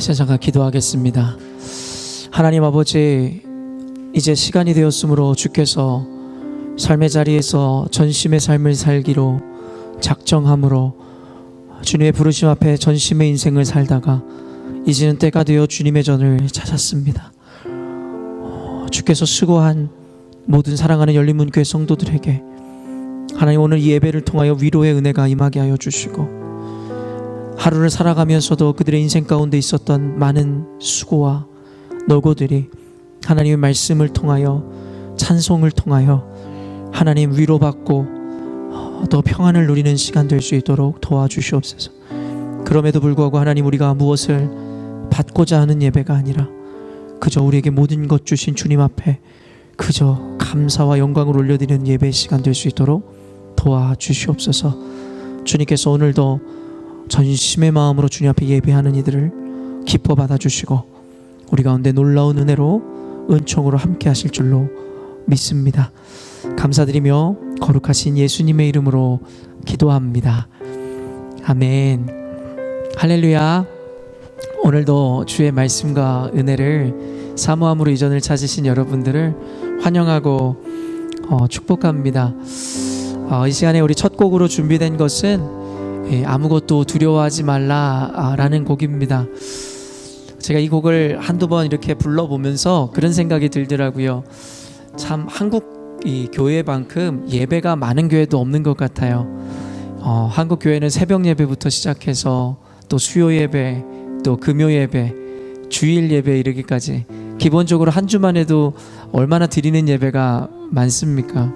이제 잠깐 기도하겠습니다. 하나님 아버지, 이제 시간이 되었으므로 주께서 삶의 자리에서 전심의 삶을 살기로 작정함으로 주님의 부르심 앞에 전심의 인생을 살다가 이제는 때가 되어 주님의 전을 찾았습니다. 주께서 수고한 모든 사랑하는 열린문교회 성도들에게 하나님 오늘 이 예배를 통하여 위로의 은혜가 임하게 하여 주시고, 하루를 살아가면서도 그들의 인생 가운데 있었던 많은 수고와 노고들이 하나님의 말씀을 통하여, 찬송을 통하여 하나님 위로받고 더 평안을 누리는 시간 될 수 있도록 도와주시옵소서. 그럼에도 불구하고 하나님, 우리가 무엇을 받고자 하는 예배가 아니라 그저 우리에게 모든 것 주신 주님 앞에 그저 감사와 영광을 올려드리는 예배의 시간 될 수 있도록 도와주시옵소서. 주님께서 오늘도 전심의 마음으로 주님 앞에 예배하는 이들을 기뻐 받아주시고 우리 가운데 놀라운 은혜로 은총으로 함께 하실 줄로 믿습니다. 감사드리며 거룩하신 예수님의 이름으로 기도합니다. 아멘. 할렐루야. 오늘도 주의 말씀과 은혜를 사모함으로 이전을 찾으신 여러분들을 환영하고 축복합니다. 이 시간에 우리 첫 곡으로 준비된 것은 아무것도 두려워하지 말라 라는 곡입니다. 제가 이 곡을 한두 번 이렇게 불러보면서 그런 생각이 들더라고요. 참 한국 이 교회만큼 예배가 많은 교회도 없는 것 같아요. 한국 교회는 새벽 예배부터 시작해서 또 수요 예배, 또 금요 예배, 주일 예배 이르기까지 기본적으로 한 주만 해도 얼마나 드리는 예배가 많습니까?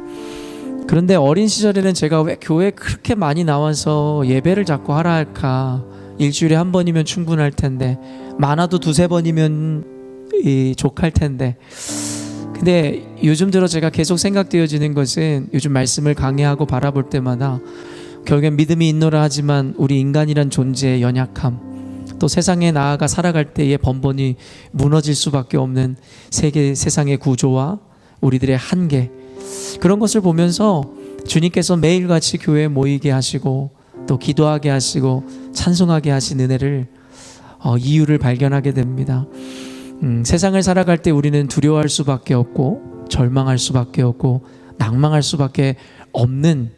그런데 어린 시절에는 제가 왜 교회에 그렇게 많이 나와서 예배를 자꾸 하라 할까? 일주일에 한 번이면 충분할 텐데, 많아도 두세 번이면 족할 텐데. 근데 요즘 들어 제가 계속 생각되어지는 것은, 요즘 말씀을 강해하고 바라볼 때마다 결국엔 믿음이 있노라 하지만 우리 인간이란 존재의 연약함, 또 세상에 나아가 살아갈 때의 번번이 무너질 수밖에 없는 세상의 구조와 우리들의 한계, 그런 것을 보면서 주님께서 매일같이 교회에 모이게 하시고 또 기도하게 하시고 찬송하게 하신 은혜를 이유를 발견하게 됩니다. 세상을 살아갈 때 우리는 두려워할 수밖에 없고 절망할 수밖에 없고 낭망할 수밖에 없는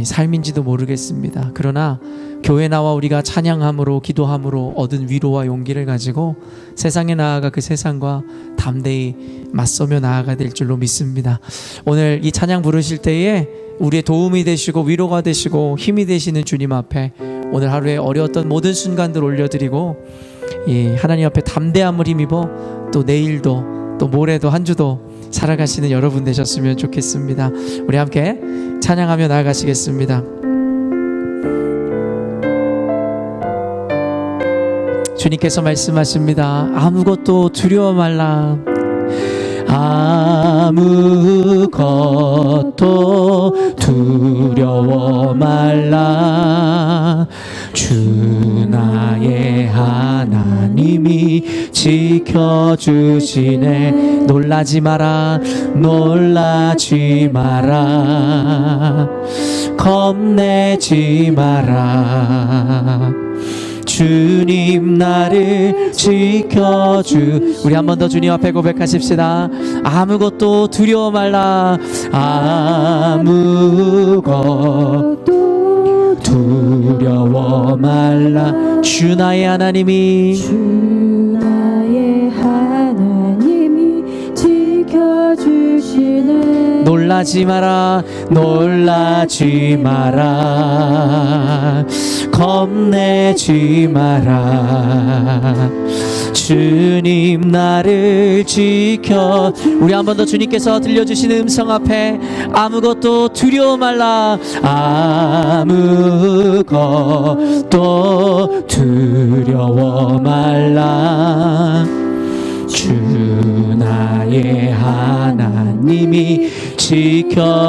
삶인지도 모르겠습니다. 그러나 교회 나와 우리가 찬양함으로 기도함으로 얻은 위로와 용기를 가지고 세상에 나아가 그 세상과 담대히 맞서며 나아가야 될 줄로 믿습니다. 오늘 이 찬양 부르실 때에 우리의 도움이 되시고 위로가 되시고 힘이 되시는 주님 앞에 오늘 하루에 어려웠던 모든 순간들 올려드리고 하나님 앞에 담대함을 힘입어 또 내일도 또 모레도 한 주도 살아가시는 여러분 되셨으면 좋겠습니다. 우리 함께 찬양하며 나아가시겠습니다. 주님께서 말씀하십니다. 아무것도 두려워 말라. 아무것도 두려워 말라. 주 나의 하나님이 지켜주시네. 놀라지 마라, 놀라지 마라, 겁내지 마라. 주님 나를 지켜주. 우리 한 번 더 주님 앞에 고백하십시다. 아무것도 두려워 말라. 아무것도 두려워 말라. 주 나의 하나님이 지켜주시네. 놀라지 마라, 놀라지 마라, 겁내지 마라. 주님 나를 지켜. 우리 한 번 더 주님께서 들려주시는 음성 앞에 아무것도 두려워 말라. 아무것도 두려워 말라. 주 나의 하나님이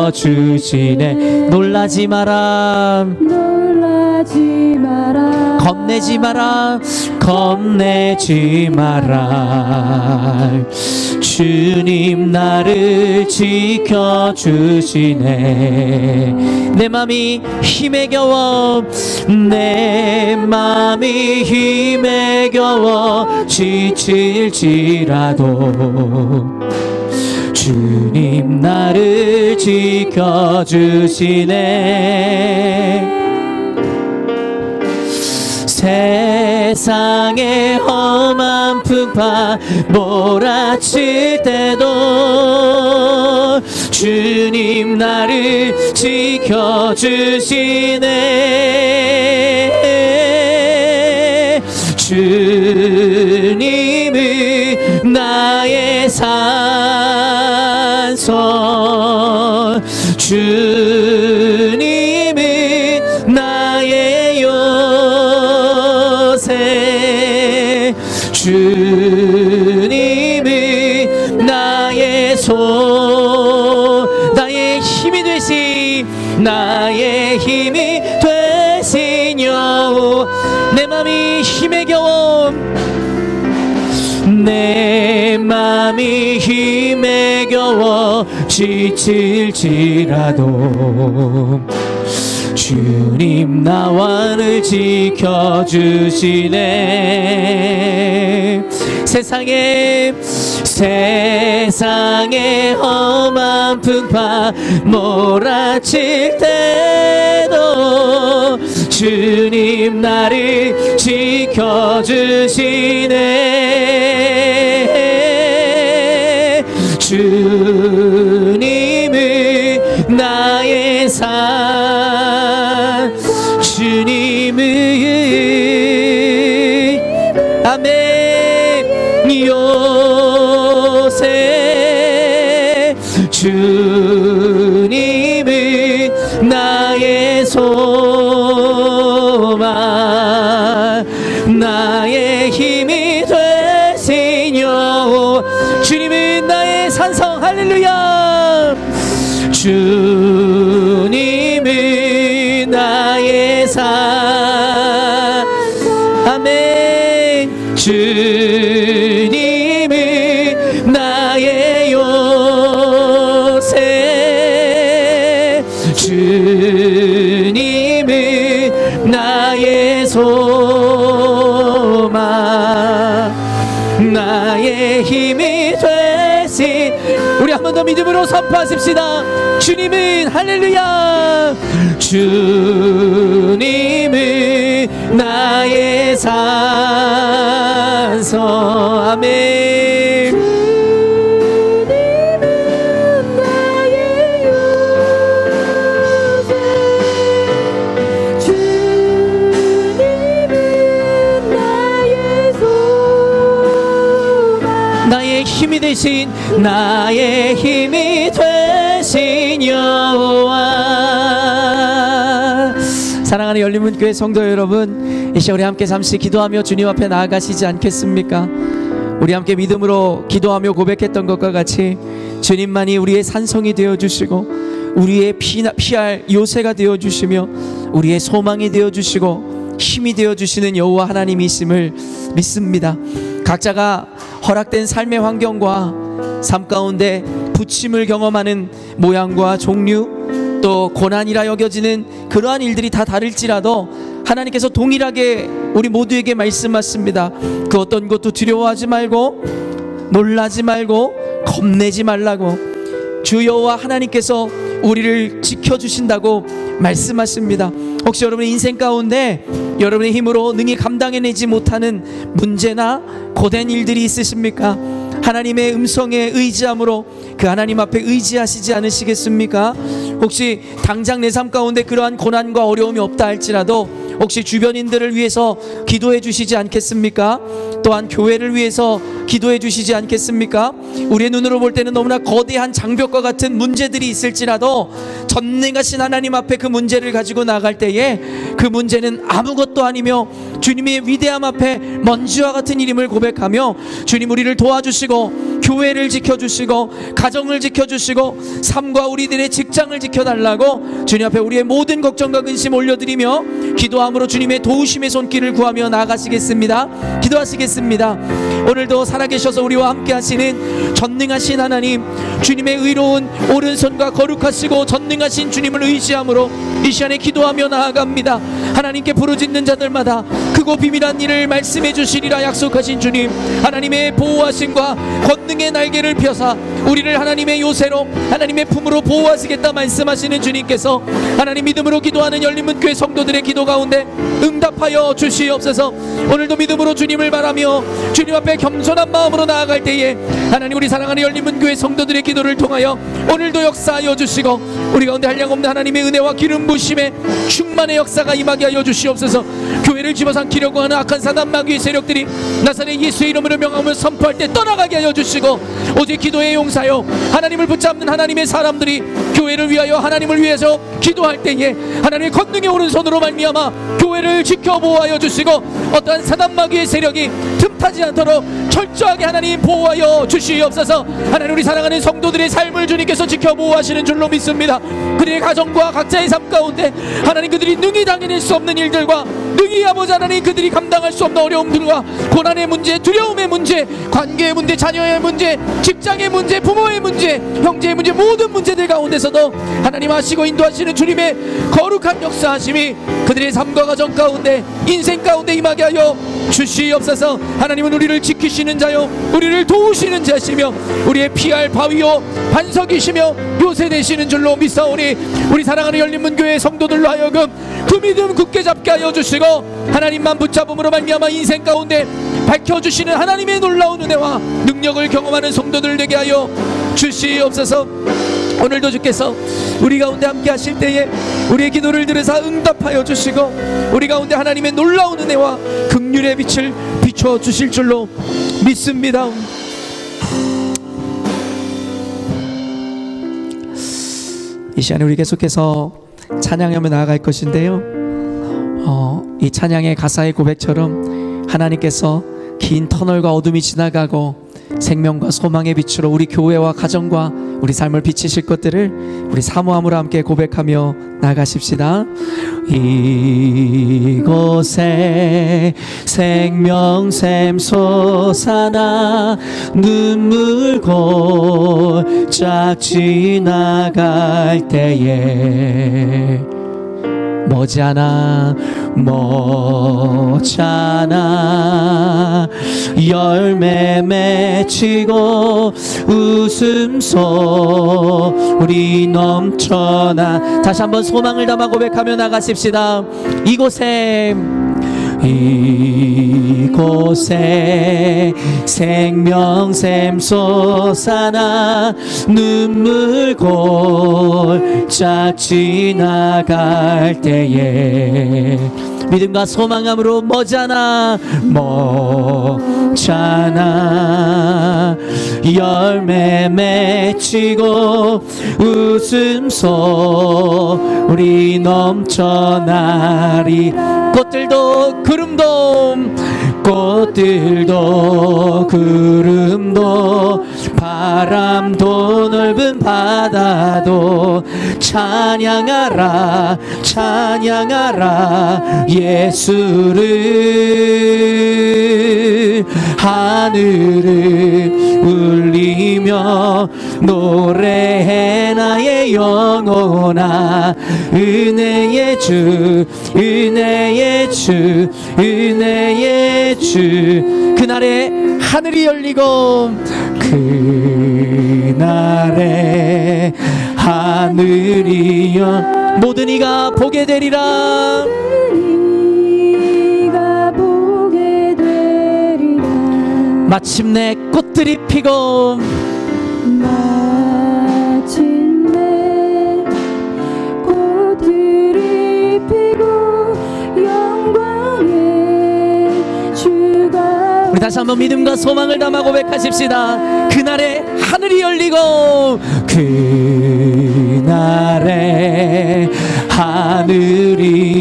지켜주시네. 놀라지 마라, 놀라지 마라, 겁내지 마라, 겁내지 마라. 주님 나를 지켜주시네. 내 맘이 힘에 겨워, 내 맘이 힘에 겨워 지칠지라도 주님 나를 지켜주시네. 세상의 험한 풍파 몰아칠 때도 주님 나를 지켜주시네. 주님은 나의 산성, 주님은 나의 요새, 주님은 나의 나의 힘이 되신, 나의 힘이 되신 여호. 내 맘이 힘에 겨워, 내 맘이 힘에 겨워 지칠지라도 주님 나와를 지켜주시네. 세상의 험한 풍파 몰아칠 때도 주님 나를 지켜주시네. 주님은 나의 산, 주님은 아멘 요새, 주님은 나의 소망, 나의 힘이 되신 여호. 주님은 나의 산성. 할렐루야. 주님은 나의 산, 아멘. 주님은 나의 요새, 주님은 나의 소망, 나의 힘이 되신. 우리 한 번 더 믿음으로 선포하십시다. 주님은, 할렐루야, 주님은 나의 산성. 아멘. 주님은 나의 요새, 주님은 나의 소망, 나의 힘이 되신, 나의 힘이 되신 여호와. 사랑하는 열린문교회 성도 여러분, 이 시간 우리 함께 잠시 기도하며 주님 앞에 나아가시지 않겠습니까? 우리 함께 믿음으로 기도하며 고백했던 것과 같이 주님만이 우리의 산성이 되어주시고 우리의 피할 요새가 되어주시며 우리의 소망이 되어주시고 힘이 되어주시는 여호와 하나님이심을 믿습니다. 각자가 허락된 삶의 환경과 삶 가운데 부침을 경험하는 모양과 종류, 또 고난이라 여겨지는 그러한 일들이 다 다를지라도 하나님께서 동일하게 우리 모두에게 말씀하십니다. 그 어떤 것도 두려워하지 말고 놀라지 말고 겁내지 말라고. 주 여호와 하나님께서 우리를 지켜주신다고 말씀하십니다. 혹시 여러분의 인생 가운데 여러분의 힘으로 능히 감당해내지 못하는 문제나 고된 일들이 있으십니까? 하나님의 음성에 의지함으로 그 하나님 앞에 의지하시지 않으시겠습니까? 혹시 당장 내 삶 가운데 그러한 고난과 어려움이 없다 할지라도 혹시 주변인들을 위해서 기도해 주시지 않겠습니까? 또한 교회를 위해서 기도해 주시지 않겠습니까? 우리의 눈으로 볼 때는 너무나 거대한 장벽과 같은 문제들이 있을지라도 전능하신 하나님 앞에 그 문제를 가지고 나갈 때에 그 문제는 아무것도 아니며 주님의 위대함 앞에 먼지와 같은 이름을 고백하며 주님 우리를 도와주시고 교회를 지켜주시고 가정을 지켜주시고 삶과 우리들의 직장을 지켜달라고 주님 앞에 우리의 모든 걱정과 근심 올려드리며 기도함으로 주님의 도우심의 손길을 구하며 나아가시겠습니다. 기도하시겠습니다. 오늘도 살아계셔서 우리와 함께 하시는 전능하신 하나님, 주님의 의로운 오른손과 거룩하시고 전능하신 주님을 의지함으로 이 시간에 기도하며 나아갑니다. 하나님께 부르짖는 자들마다 크고 비밀한 일을 말씀해 주시리라 약속하신 주님, 하나님의 보호하심과 권능의 날개를 펴사 우리를 하나님의 요새로 하나님의 품으로 보호하시겠다 말씀하시는 주님께서 하나님 믿음으로 기도하는 열린문교회 성도들의 기도 가운데 응답하여 주시옵소서. 오늘도 믿음으로 주님을 바라며 주님 앞에 겸손한 마음으로 나아갈 때에 하나님 우리 사랑하는 열린문교회 성도들의 기도를 통하여 오늘도 역사하여 주시고 우리 가운데 한량없는 하나님의 은혜와 기름 부심의 충만의 역사가 임하게 하여 주시옵소서. 교회를 집어삼키려고 하는 악한 사단 마귀의 세력들이 나사렛 예수의 이름으로 명함을 선포할 때 떠나가게 하여 주시고 오직 기도의 용사요 하나님을 붙잡는 하나님의 사람들이 교회를 위하여 하나님을 위해서 기도할 때에 하나님의 권능의 오른손으로 말미암아 교회를 지켜보호하여 주시고 어떠한 사단 마귀의 세력이 틈타지 않도록 철저하게 하나님 보호하여 주시옵소서. 하나님 우리 사랑하는 성도들의 삶을 주님께서 지켜보호하시는 줄로 믿습니다. 그들의 가정과 각자의 삶 가운데 하나님 그들이 능히 당해낼 수 없는 일들과 능히 아버지 하나님 그들이 감당할 수 없는 어려움들과 고난의 문제, 두려움의 문제, 관계의 문제, 자녀의 문제, 직장의 문제, 부모의 문제, 형제의 문제, 모든 문제들 가운데서도 하나님 하시고 인도하시는 주님의 거룩한 역사하심이 그들의 삶과 가정 가운데 인생 가운데 임하게 하여 주시옵소서. 하나님은 우리를 지키시는 자요 우리를 도우시는 자시며 우리의 피할 바위요 반석이시며 요새 되시는 줄로 믿사오니 우리 사랑하는 열린문교회 성도들로 하여금 그 믿음 굳게 잡게 하여 주시고 하나님만 붙잡음으로 말미암아 인생 가운데 밝혀주시는 하나님의 놀라운 은혜와 능력을 경험하는 성도들 되게 하여 주시옵소서. 오늘도 주께서 우리 가운데 함께 하실 때에 우리의 기도를 들으사 응답하여 주시고 우리 가운데 하나님의 놀라운 은혜와 긍휼의 빛을 비춰 주실 줄로 믿습니다. 이 시간에 우리 계속해서 찬양하며 나아갈 것인데요, 이 찬양의 가사의 고백처럼 하나님께서 긴 터널과 어둠이 지나가고 생명과 소망의 빛으로 우리 교회와 가정과 우리 삶을 비치실 것들을 우리 사모함으로 함께 고백하며 나가십시다. 이곳에 생명샘 솟아나 눈물 골짝 지나갈 때에 머지않아 열매 맺히고 웃음소리 넘쳐나. 다시 한번 소망을 담아 고백하며 나가십시다. 이곳에 생명샘 솟아나 눈물 골짝 지나갈 때에 믿음과 소망함으로 머지않아 열매 맺히고 웃음소리 넘쳐나리. 꽃들도 구름도 바람도 넓은 바다도 찬양하라 예수를. 하늘을 울리며 노래해 나의 영혼아 은혜의 주. 그날에 하늘이 열리고 모든 이가 보게 되리라. 마침내 꽃들이 피고 우리 다시 한번 믿음과 소망을 담아 고백하십시다. 그날에 하늘이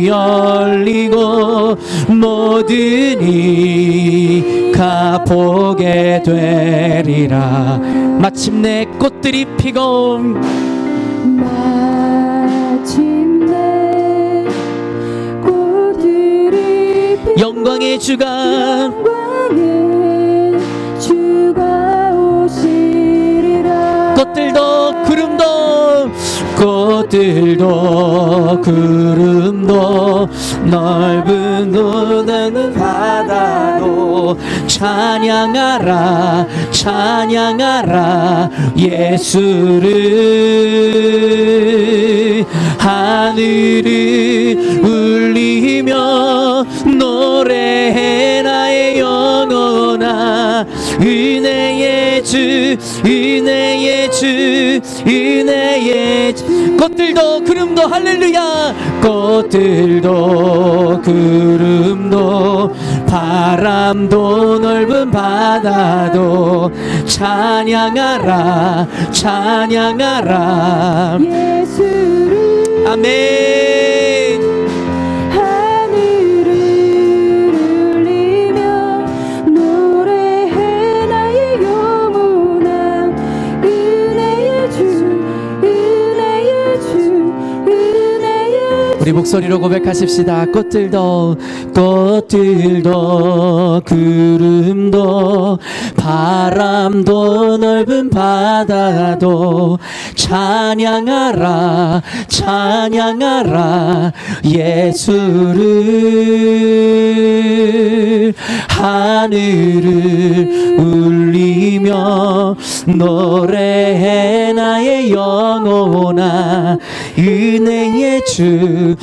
열리고 모든 이가 다 보게 되리라. 마침내 꽃들이 피고 마침내 꽃들이 피고 영광의 주가 영광의 주가 오시리라. 꽃들도 구름도 넓은 눈은 바다도 찬양하라 예수를. 하늘을 울리며 노래해 나의 영혼아. 은혜의 주 꽃들도 구름도 할렐루야. 꽃들도 구름도 바람도 넓은 바다도 찬양하라 예수를. 아멘. 하늘을 울리며 노래해 나의 영혼아. 은혜의 주 우리 목소리로 고백하십시다. 꽃들도 구름도 바람도 넓은 바다도 찬양하라 예수를. 하늘을 울리며 노래해 나의 영혼아. 은혜의 주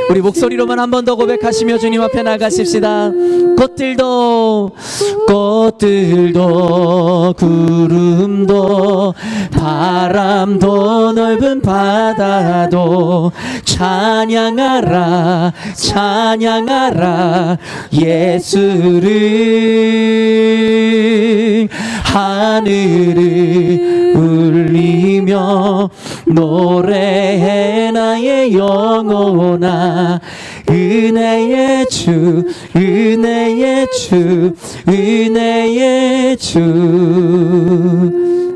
우리 목소리로만 한 번 더 고백하시며 주님 앞에 나가십시다. 꽃들도 구름도 바람도 넓은 바다도 찬양하라 예수를. 하늘을 울리며 노래해 나의 영혼아. 은혜의 주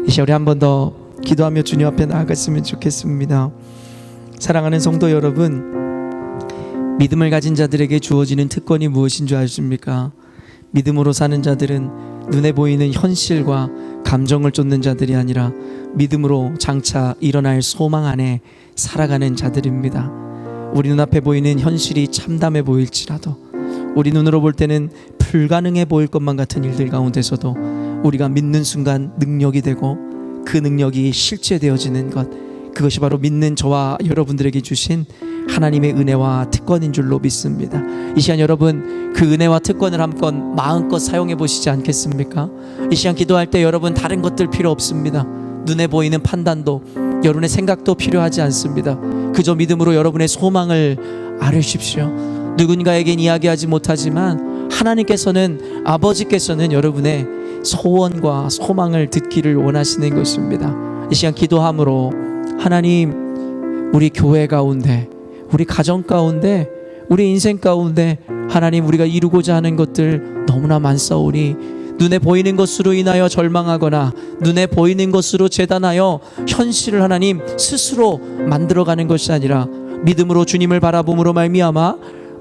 이 시간 우리 한 번 더 기도하며 주님 앞에 나아갔으면 좋겠습니다. 사랑하는 성도 여러분, 믿음을 가진 자들에게 주어지는 특권이 무엇인 줄 아십니까? 믿음으로 사는 자들은 눈에 보이는 현실과 감정을 쫓는 자들이 아니라 믿음으로 장차 일어날 소망 안에 살아가는 자들입니다. 우리 눈앞에 보이는 현실이 참담해 보일지라도, 우리 눈으로 볼 때는 불가능해 보일 것만 같은 일들 가운데서도 우리가 믿는 순간 능력이 되고 그 능력이 실제되어지는 것, 그것이 바로 믿는 저와 여러분들에게 주신 하나님의 은혜와 특권인 줄로 믿습니다. 이 시간 여러분 그 은혜와 특권을 한번 마음껏 사용해 보시지 않겠습니까? 이 시간 기도할 때 여러분 다른 것들 필요 없습니다. 눈에 보이는 판단도 여러분의 생각도 필요하지 않습니다. 그저 믿음으로 여러분의 소망을 아뢰십시오. 누군가에겐 이야기하지 못하지만 하나님께서는, 아버지께서는 여러분의 소원과 소망을 듣기를 원하시는 것입니다. 이 시간 기도함으로 하나님, 우리 교회 가운데, 우리 가정 가운데, 우리 인생 가운데 하나님 우리가 이루고자 하는 것들 너무나 많사오니 눈에 보이는 것으로 인하여 절망하거나 눈에 보이는 것으로 재단하여 현실을 하나님 스스로 만들어가는 것이 아니라 믿음으로 주님을 바라봄으로 말미암아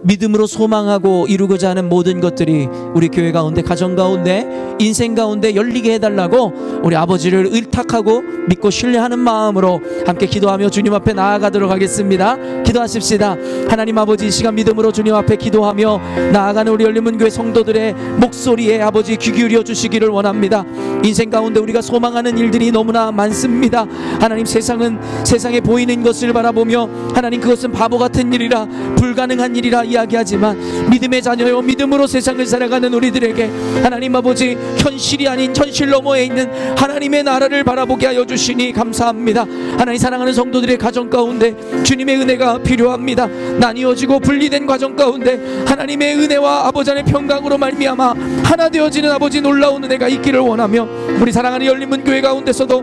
믿음으로 소망하고 이루고자 하는 모든 것들이 우리 교회 가운데, 가정 가운데, 인생 가운데 열리게 해달라고 우리 아버지를 의탁하고 믿고 신뢰하는 마음으로 함께 기도하며 주님 앞에 나아가도록 하겠습니다. 기도하십시다. 하나님 아버지, 이 시간 믿음으로 주님 앞에 기도하며 나아가는 우리 열린문교회 성도들의 목소리에 아버지 귀 기울여 주시기를 원합니다. 인생 가운데 우리가 소망하는 일들이 너무나 많습니다. 하나님, 세상에 보이는 것을 바라보며 하나님 그것은 바보 같은 일이라, 불가능한 일이라 이야기하지만 믿음의 자녀요, 믿음으로 세상을 살아가는 우리들에게 하나님 아버지 현실이 아닌 현실 너머에 있는 하나님의 나라를 바라보게 하여 주시니 감사합니다. 하나님, 사랑하는 성도들의 가정 가운데 주님의 은혜가 필요합니다. 나뉘어지고 분리된 가정 가운데 하나님의 은혜와 아버지 안의 평강으로 말미암아 하나 되어지는 아버지 놀라운 은혜가 있기를 원하며, 우리 사랑하는 열린문교회 가운데서도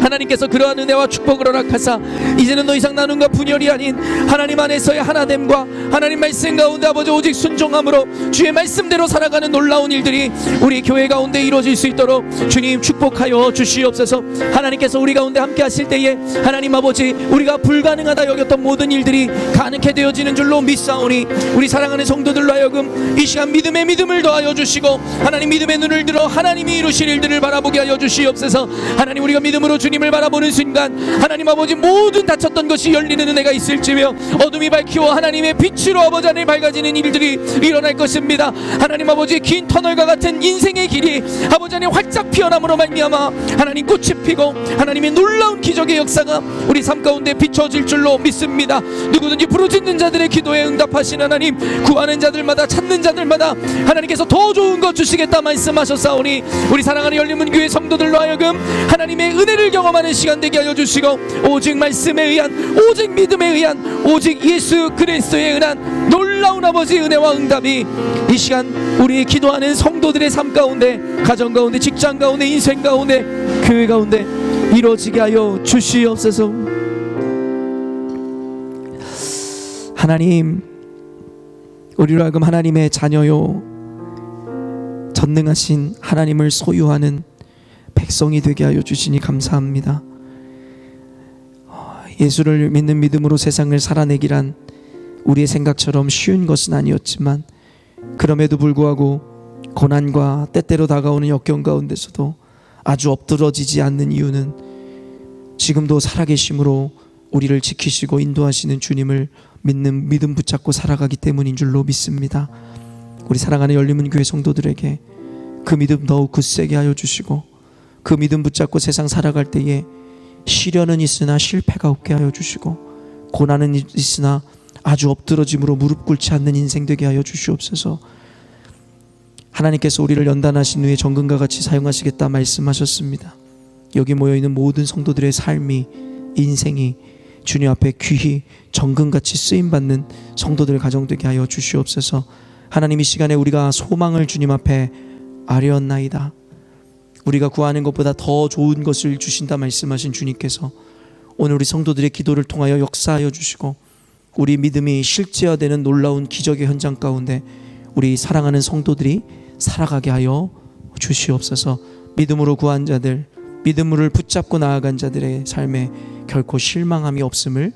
하나님께서 그러한 은혜와 축복을 허락하사 이제는 더 이상 나눔과 분열이 아닌 하나님 안에서의 하나됨과 하나님 말씀 가운데 아버지 오직 순종함으로 주의 말씀대로 살아가는 놀라운 일들이 우리 교회 가운데 이루어질 수 있도록 주님 축복하여 주시옵소서. 하나님께서 우리 가운데 함께 하실 때에 하나님 아버지 우리가 불가능하다 여겼던 모든 일들이 가능케 되어지는 줄로 믿사오니 우리 사랑하는 성도들로 하여금 이 시간 믿음의 믿음을 더하여 주시고 하나님 믿음의 눈을 들어 하나님이 이루실 일들을 바라보게 하여 주시옵소서. 하나님 우리가 믿음으로 주님을 바라보는 순간 하나님 아버지 모든 닫혔던 것이 열리는 은혜가 있을지며 어둠이 밝히고 하나님의 빛으로 아버지 안에 밝아지는 일들이 일어날 것입니다. 하나님 아버지 긴 터널과 같은 인생의 길이 아버지 안에 활짝 피어남으로 말미암아 하나님 꽃이 피고 하나님의 놀라운 기적의 역사가 우리 삶 가운데 비춰질 줄로 믿습니다. 누구든지 부르짖는 자들의 기도에 응답하신 하나님, 구하는 자들마다 찾는 자들마다 하나님께서 더 좋은 것 주시겠다 말씀하셨사오니 우리 사랑하는 열린문 교회 성도들로 하여금 하나님의 은혜를 경험하는 시간 되게 하여 주시고 오직 말씀에 의한 오직 믿음에 의한 오직 예수 그리스도에 의한 놀라운 아버지 은혜와 응답이 이 시간 우리 기도하는 성도들의 삶 가운데 가정 가운데 직장 가운데 인생 가운데 교회 가운데 이루어지게 하여 주시옵소서. 하나님 우리로 하여금 하나님의 자녀요 전능하신 하나님을 소유하는 백성이 되게 하여 주시니 감사합니다. 예수를 믿는 믿음으로 세상을 살아내기란 우리의 생각처럼 쉬운 것은 아니었지만 그럼에도 불구하고 고난과 때때로 다가오는 역경 가운데서도 아주 엎드러지지 않는 이유는 지금도 살아계심으로 우리를 지키시고 인도하시는 주님을 믿는 믿음 붙잡고 살아가기 때문인 줄로 믿습니다. 우리 사랑하는 열린문 교회 성도들에게 그 믿음 더욱 굳세게 하여 주시고 그 믿음 붙잡고 세상 살아갈 때에 시련은 있으나 실패가 없게 하여 주시고 고난은 있으나 아주 엎드러짐으로 무릎 꿇지 않는 인생 되게 하여 주시옵소서. 하나님께서 우리를 연단하신 후에 정금과 같이 사용하시겠다 말씀하셨습니다. 여기 모여있는 모든 성도들의 삶이 인생이 주님 앞에 귀히 정금같이 쓰임받는 성도들의 가정 되게 하여 주시옵소서. 하나님 이 시간에 우리가 소망을 주님 앞에 아뢰었나이다. 우리가 구하는 것보다 더 좋은 것을 주신다 말씀하신 주님께서 오늘 우리 성도들의 기도를 통하여 역사하여 주시고 우리 믿음이 실제화되는 놀라운 기적의 현장 가운데 우리 사랑하는 성도들이 살아가게 하여 주시옵소서. 믿음으로 구한 자들, 믿음을 붙잡고 나아간 자들의 삶에 결코 실망함이 없음을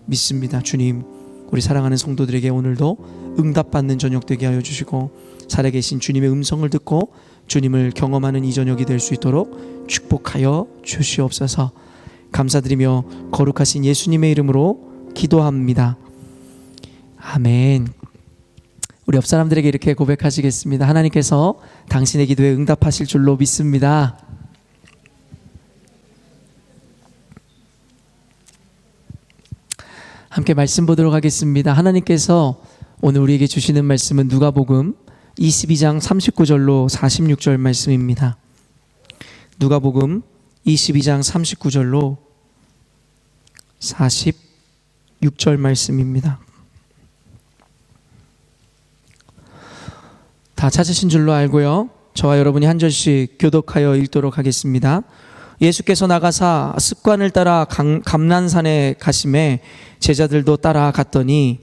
믿습니다. 주님, 우리 사랑하는 성도들에게 오늘도 응답받는 저녁 되게 하여 주시고 살아계신 주님의 음성을 듣고 주님을 경험하는 이 저녁이 될 수 있도록 축복하여 주시옵소서. 감사드리며 거룩하신 예수님의 이름으로 기도합니다. 아멘. 우리 옆 사람들에게 이렇게 고백하시겠습니다. 하나님께서 당신의 기도에 응답하실 줄로 믿습니다. 함께 말씀 보도록 하겠습니다. 하나님께서 오늘 우리에게 주시는 말씀은 누가복음 22장 39절로 46절 말씀입니다. 누가복음 22장 39절로 46절 말씀입니다. 다 찾으신 줄로 알고요. 저와 여러분이 한 절씩 교독하여 읽도록 하겠습니다. 예수께서 나가사 습관을 따라 감난산에 가심에 제자들도 따라갔더니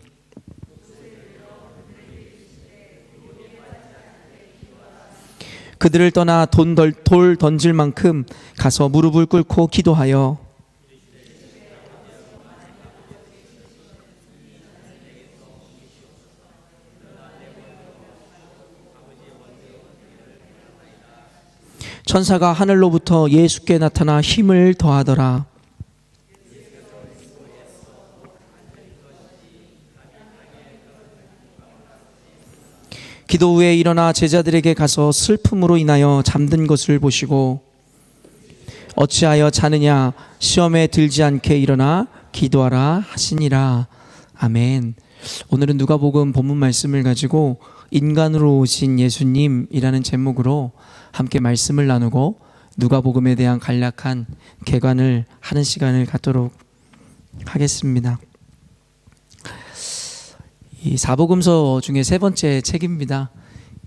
그들을 떠나 돌 던질 만큼 가서 무릎을 꿇고 기도하여 천사가 하늘로부터 예수께 나타나 힘을 더하더라. 기도 후에 일어나 제자들에게 가서 슬픔으로 인하여 잠든 것을 보시고 어찌하여 자느냐 시험에 들지 않게 일어나 기도하라 하시니라. 아멘. 오늘은 누가복음 본문 말씀을 가지고 인간으로 오신 예수님이라는 제목으로 함께 말씀을 나누고 누가복음에 대한 간략한 개관을 하는 시간을 갖도록 하겠습니다. 이 사복음서 중에 세 번째 책입니다.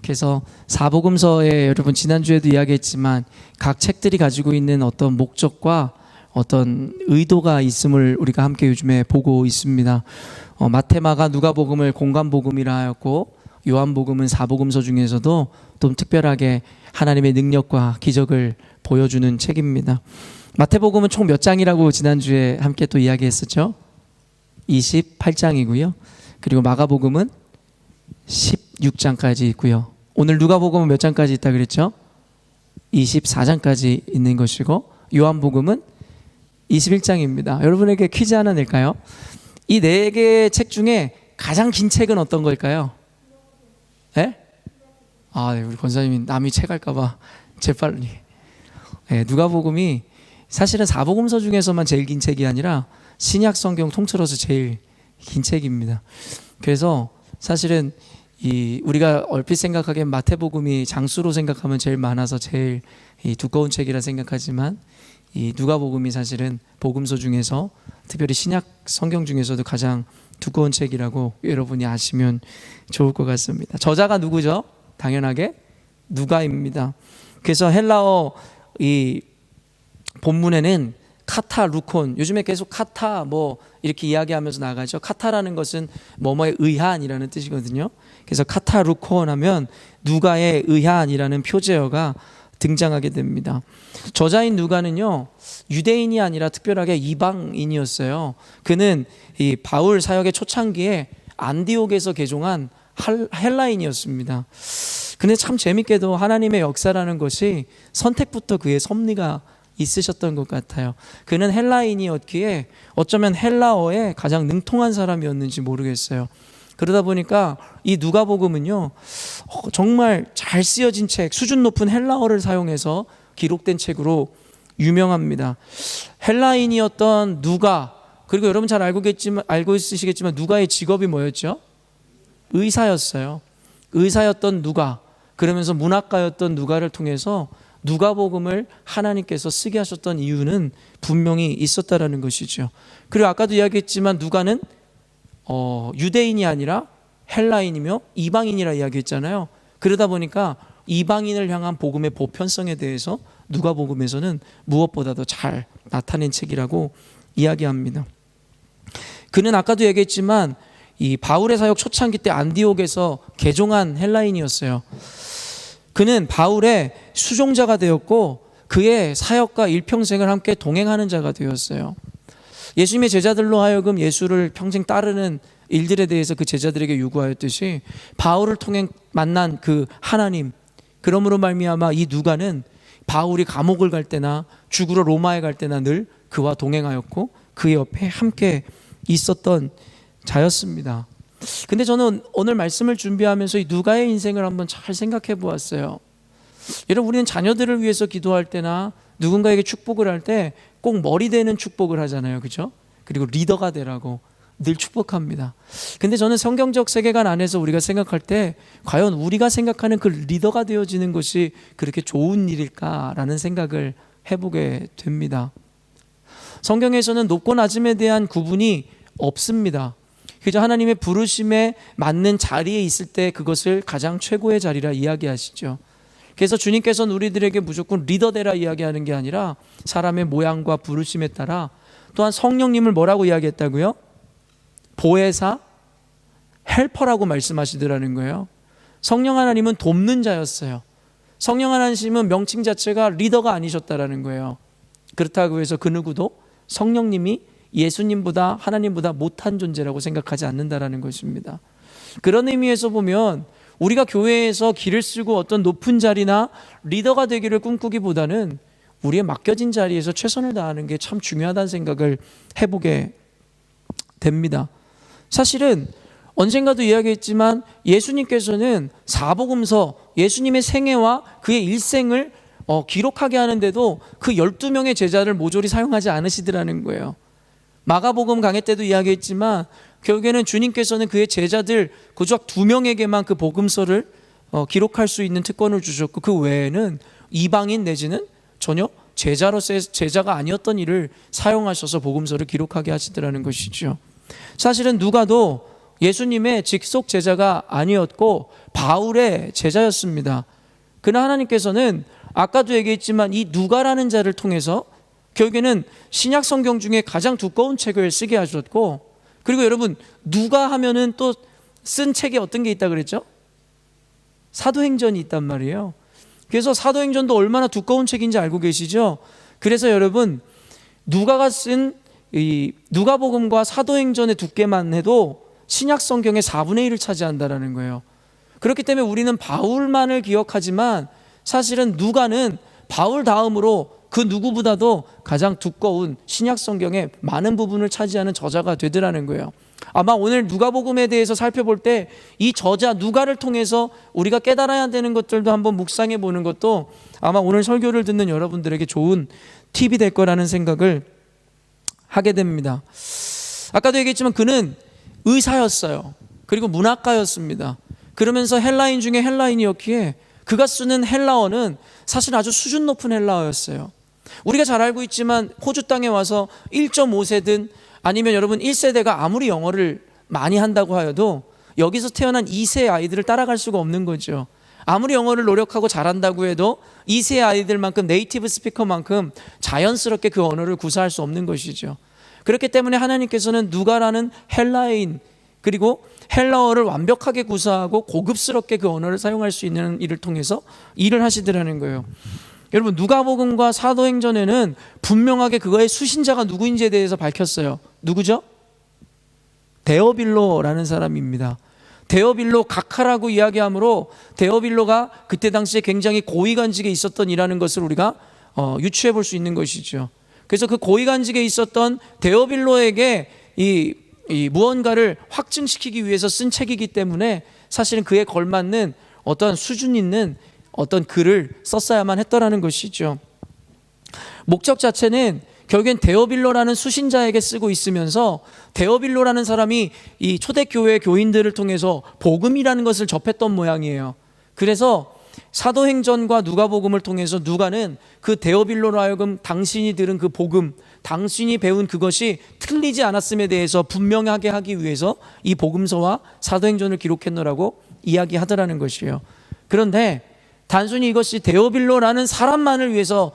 그래서 사복음서에 여러분 지난주에도 이야기했지만 각 책들이 가지고 있는 어떤 목적과 어떤 의도가 있음을 우리가 함께 요즘에 보고 있습니다. 마태, 마가, 누가복음을 공관복음이라 하였고 요한복음은 사복음서 중에서도 좀 특별하게 하나님의 능력과 기적을 보여주는 책입니다. 마태복음은 총 몇 장이라고 지난주에 함께 또 이야기했었죠? 28장이고요. 그리고 마가복음은 16장까지 있고요. 오늘 누가복음은 몇 장까지 있다 그랬죠? 24장까지 있는 것이고 요한복음은 21장입니다. 여러분에게 퀴즈 하나 낼까요? 이 네 개의 책 중에 가장 긴 책은 어떤 걸까요? 네? 네, 우리 권사님이 남이 책 할까봐 재빨리. 네, 누가복음이 사실은 사복음서 중에서만 제일 긴 책이 아니라 신약 성경 통틀어서 제일 긴 책입니다. 그래서 사실은 우리가 얼핏 생각하기엔 마태복음이 장수로 생각하면 제일 많아서 제일 두꺼운 책이라 생각하지만 이 누가복음이 사실은 복음서 중에서 특별히 신약 성경 중에서도 가장 두꺼운 책이라고 여러분이 아시면 좋을 것 같습니다. 저자가 누구죠? 당연하게 누가입니다. 그래서 헬라어 이 본문에는 카타 루콘, 요즘에 계속 카타 뭐 이렇게 이야기하면서 나가죠. 카타라는 것은 뭐뭐에 의한이라는 뜻이거든요. 그래서 카타 루콘 하면 누가의 의한이라는 표제어가 등장하게 됩니다. 저자인 누가는요, 유대인이 아니라 특별하게 이방인이었어요. 그는 이 바울 사역의 초창기에 안디옥에서 개종한 헬라인이었습니다. 근데 참 재밌게도 하나님의 역사라는 것이 선택부터 그의 섭리가 있으셨던 것 같아요. 그는 헬라인이었기에 어쩌면 헬라어에 가장 능통한 사람이었는지 모르겠어요. 그러다 보니까 이 누가복음은요, 정말 잘 쓰여진 책, 수준 높은 헬라어를 사용해서 기록된 책으로 유명합니다. 헬라인이었던 누가, 그리고 여러분 잘 알고 있으시겠지만 누가의 직업이 뭐였죠? 의사였어요. 의사였던 누가, 그러면서 문학가였던 누가를 통해서 누가복음을 하나님께서 쓰게 하셨던 이유는 분명히 있었다라는 것이죠. 그리고 아까도 이야기했지만 누가는 유대인이 아니라 헬라인이며 이방인이라 이야기했잖아요. 그러다 보니까 이방인을 향한 복음의 보편성에 대해서 누가복음에서는 무엇보다도 잘 나타낸 책이라고 이야기합니다. 그는 아까도 얘기했지만 이 바울의 사역 초창기 때 안디옥에서 개종한 헬라인이었어요. 그는 바울의 수종자가 되었고 그의 사역과 일평생을 함께 동행하는 자가 되었어요. 예수님의 제자들로 하여금 예수를 평생 따르는 일들에 대해서 그 제자들에게 요구하였듯이 바울을 통해 만난 그 하나님, 그러므로 말미암아 이 누가는 바울이 감옥을 갈 때나 죽으러 로마에 갈 때나 늘 그와 동행하였고 그의 옆에 함께 있었던 자였습니다. 근데 저는 오늘 말씀을 준비하면서 이 누가의 인생을 한번 잘 생각해 보았어요. 여러분, 우리는 자녀들을 위해서 기도할 때나 누군가에게 축복을 할 때 꼭 머리 되는 축복을 하잖아요, 그렇죠? 그리고 리더가 되라고 늘 축복합니다. 근데 저는 성경적 세계관 안에서 우리가 생각할 때 과연 우리가 생각하는 그 리더가 되어지는 것이 그렇게 좋은 일일까라는 생각을 해보게 됩니다. 성경에서는 높고 낮음에 대한 구분이 없습니다. 그저 하나님의 부르심에 맞는 자리에 있을 때 그것을 가장 최고의 자리라 이야기하시죠. 그래서 주님께서는 우리들에게 무조건 리더되라 이야기하는 게 아니라 사람의 모양과 부르심에 따라 또한 성령님을 뭐라고 이야기했다고요? 보혜사, 헬퍼라고 말씀하시더라는 거예요. 성령 하나님은 돕는 자였어요. 성령 하나님은 명칭 자체가 리더가 아니셨다라는 거예요. 그렇다고 해서 그 누구도 성령님이 예수님보다 하나님보다 못한 존재라고 생각하지 않는다라는 것입니다. 그런 의미에서 보면 우리가 교회에서 길을 쓰고 어떤 높은 자리나 리더가 되기를 꿈꾸기보다는 우리의 맡겨진 자리에서 최선을 다하는 게 참 중요하다는 생각을 해보게 됩니다. 사실은 언젠가도 이야기했지만 예수님께서는 사복음서, 예수님의 생애와 그의 일생을 기록하게 하는데도 그 12명의 제자를 모조리 사용하지 않으시더라는 거예요. 마가복음 강해 때도 이야기했지만 결국에는 주님께서는 그의 제자들 고작 2명에게만 그 복음서를 기록할 수 있는 특권을 주셨고 그 외에는 이방인 내지는 전혀 제자로서의 제자가 아니었던 이를 사용하셔서 복음서를 기록하게 하시더라는 것이죠. 사실은 누가도 예수님의 직속 제자가 아니었고 바울의 제자였습니다. 그러나 하나님께서는 아까도 얘기했지만 이 누가라는 자를 통해서 결국에는 신약 성경 중에 가장 두꺼운 책을 쓰게 하셨고, 그리고 여러분 누가 하면은 또 쓴 책이 어떤 게 있다 그랬죠? 사도행전이 있단 말이에요. 그래서 사도행전도 얼마나 두꺼운 책인지 알고 계시죠? 그래서 여러분 누가가 쓴 이 누가복음과 사도행전의 두께만 해도 신약 성경의 4분의 1을 차지한다라는 거예요. 그렇기 때문에 우리는 바울만을 기억하지만 사실은 누가는 바울 다음으로 그 누구보다도 가장 두꺼운 신약 성경의 많은 부분을 차지하는 저자가 되더라는 거예요. 아마 오늘 누가복음에 대해서 살펴볼 때 이 저자 누가를 통해서 우리가 깨달아야 되는 것들도 한번 묵상해 보는 것도 아마 오늘 설교를 듣는 여러분들에게 좋은 팁이 될 거라는 생각을 하게 됩니다. 아까도 얘기했지만 그는 의사였어요. 그리고 문학가였습니다. 그러면서 헬라인 중에 헬라인이었기에 그가 쓰는 헬라어는 사실 아주 수준 높은 헬라어였어요. 우리가 잘 알고 있지만 호주 땅에 와서 1.5세든 아니면 여러분 1세대가 아무리 영어를 많이 한다고 하여도 여기서 태어난 2세 아이들을 따라갈 수가 없는 거죠. 아무리 영어를 노력하고 잘한다고 해도 2세 아이들만큼 네이티브 스피커만큼 자연스럽게 그 언어를 구사할 수 없는 것이죠. 그렇기 때문에 하나님께서는 누가라는 헬라인 그리고 헬라어를 완벽하게 구사하고 고급스럽게 그 언어를 사용할 수 있는 일을 통해서 일을 하시더라는 거예요. 여러분 누가복음과 사도행전에는 분명하게 그거의 수신자가 누구인지에 대해서 밝혔어요. 누구죠? 데오빌로라는 사람입니다. 데오빌로 각하라고 이야기하므로 데오빌로가 그때 당시에 굉장히 고위관직에 있었던 이라는 것을 우리가 유추해 볼 수 있는 것이죠. 그래서 그 고위관직에 있었던 데오빌로에게 이 무언가를 확증시키기 위해서 쓴 책이기 때문에 사실은 그에 걸맞는 어떤 수준 있는 어떤 글을 썼어야만 했더라는 것이죠. 목적 자체는 결국엔 데오빌로라는 수신자에게 쓰고 있으면서 데오빌로라는 사람이 이 초대교회 교인들을 통해서 복음이라는 것을 접했던 모양이에요. 그래서 사도행전과 누가복음을 통해서 누가는 그 데오빌로로 하여금 당신이 들은 그 복음, 당신이 배운 그것이 틀리지 않았음에 대해서 분명하게 하기 위해서 이 복음서와 사도행전을 기록했노라고 이야기하더라는 것이에요. 그런데 단순히 이것이 데오빌로라는 사람만을 위해서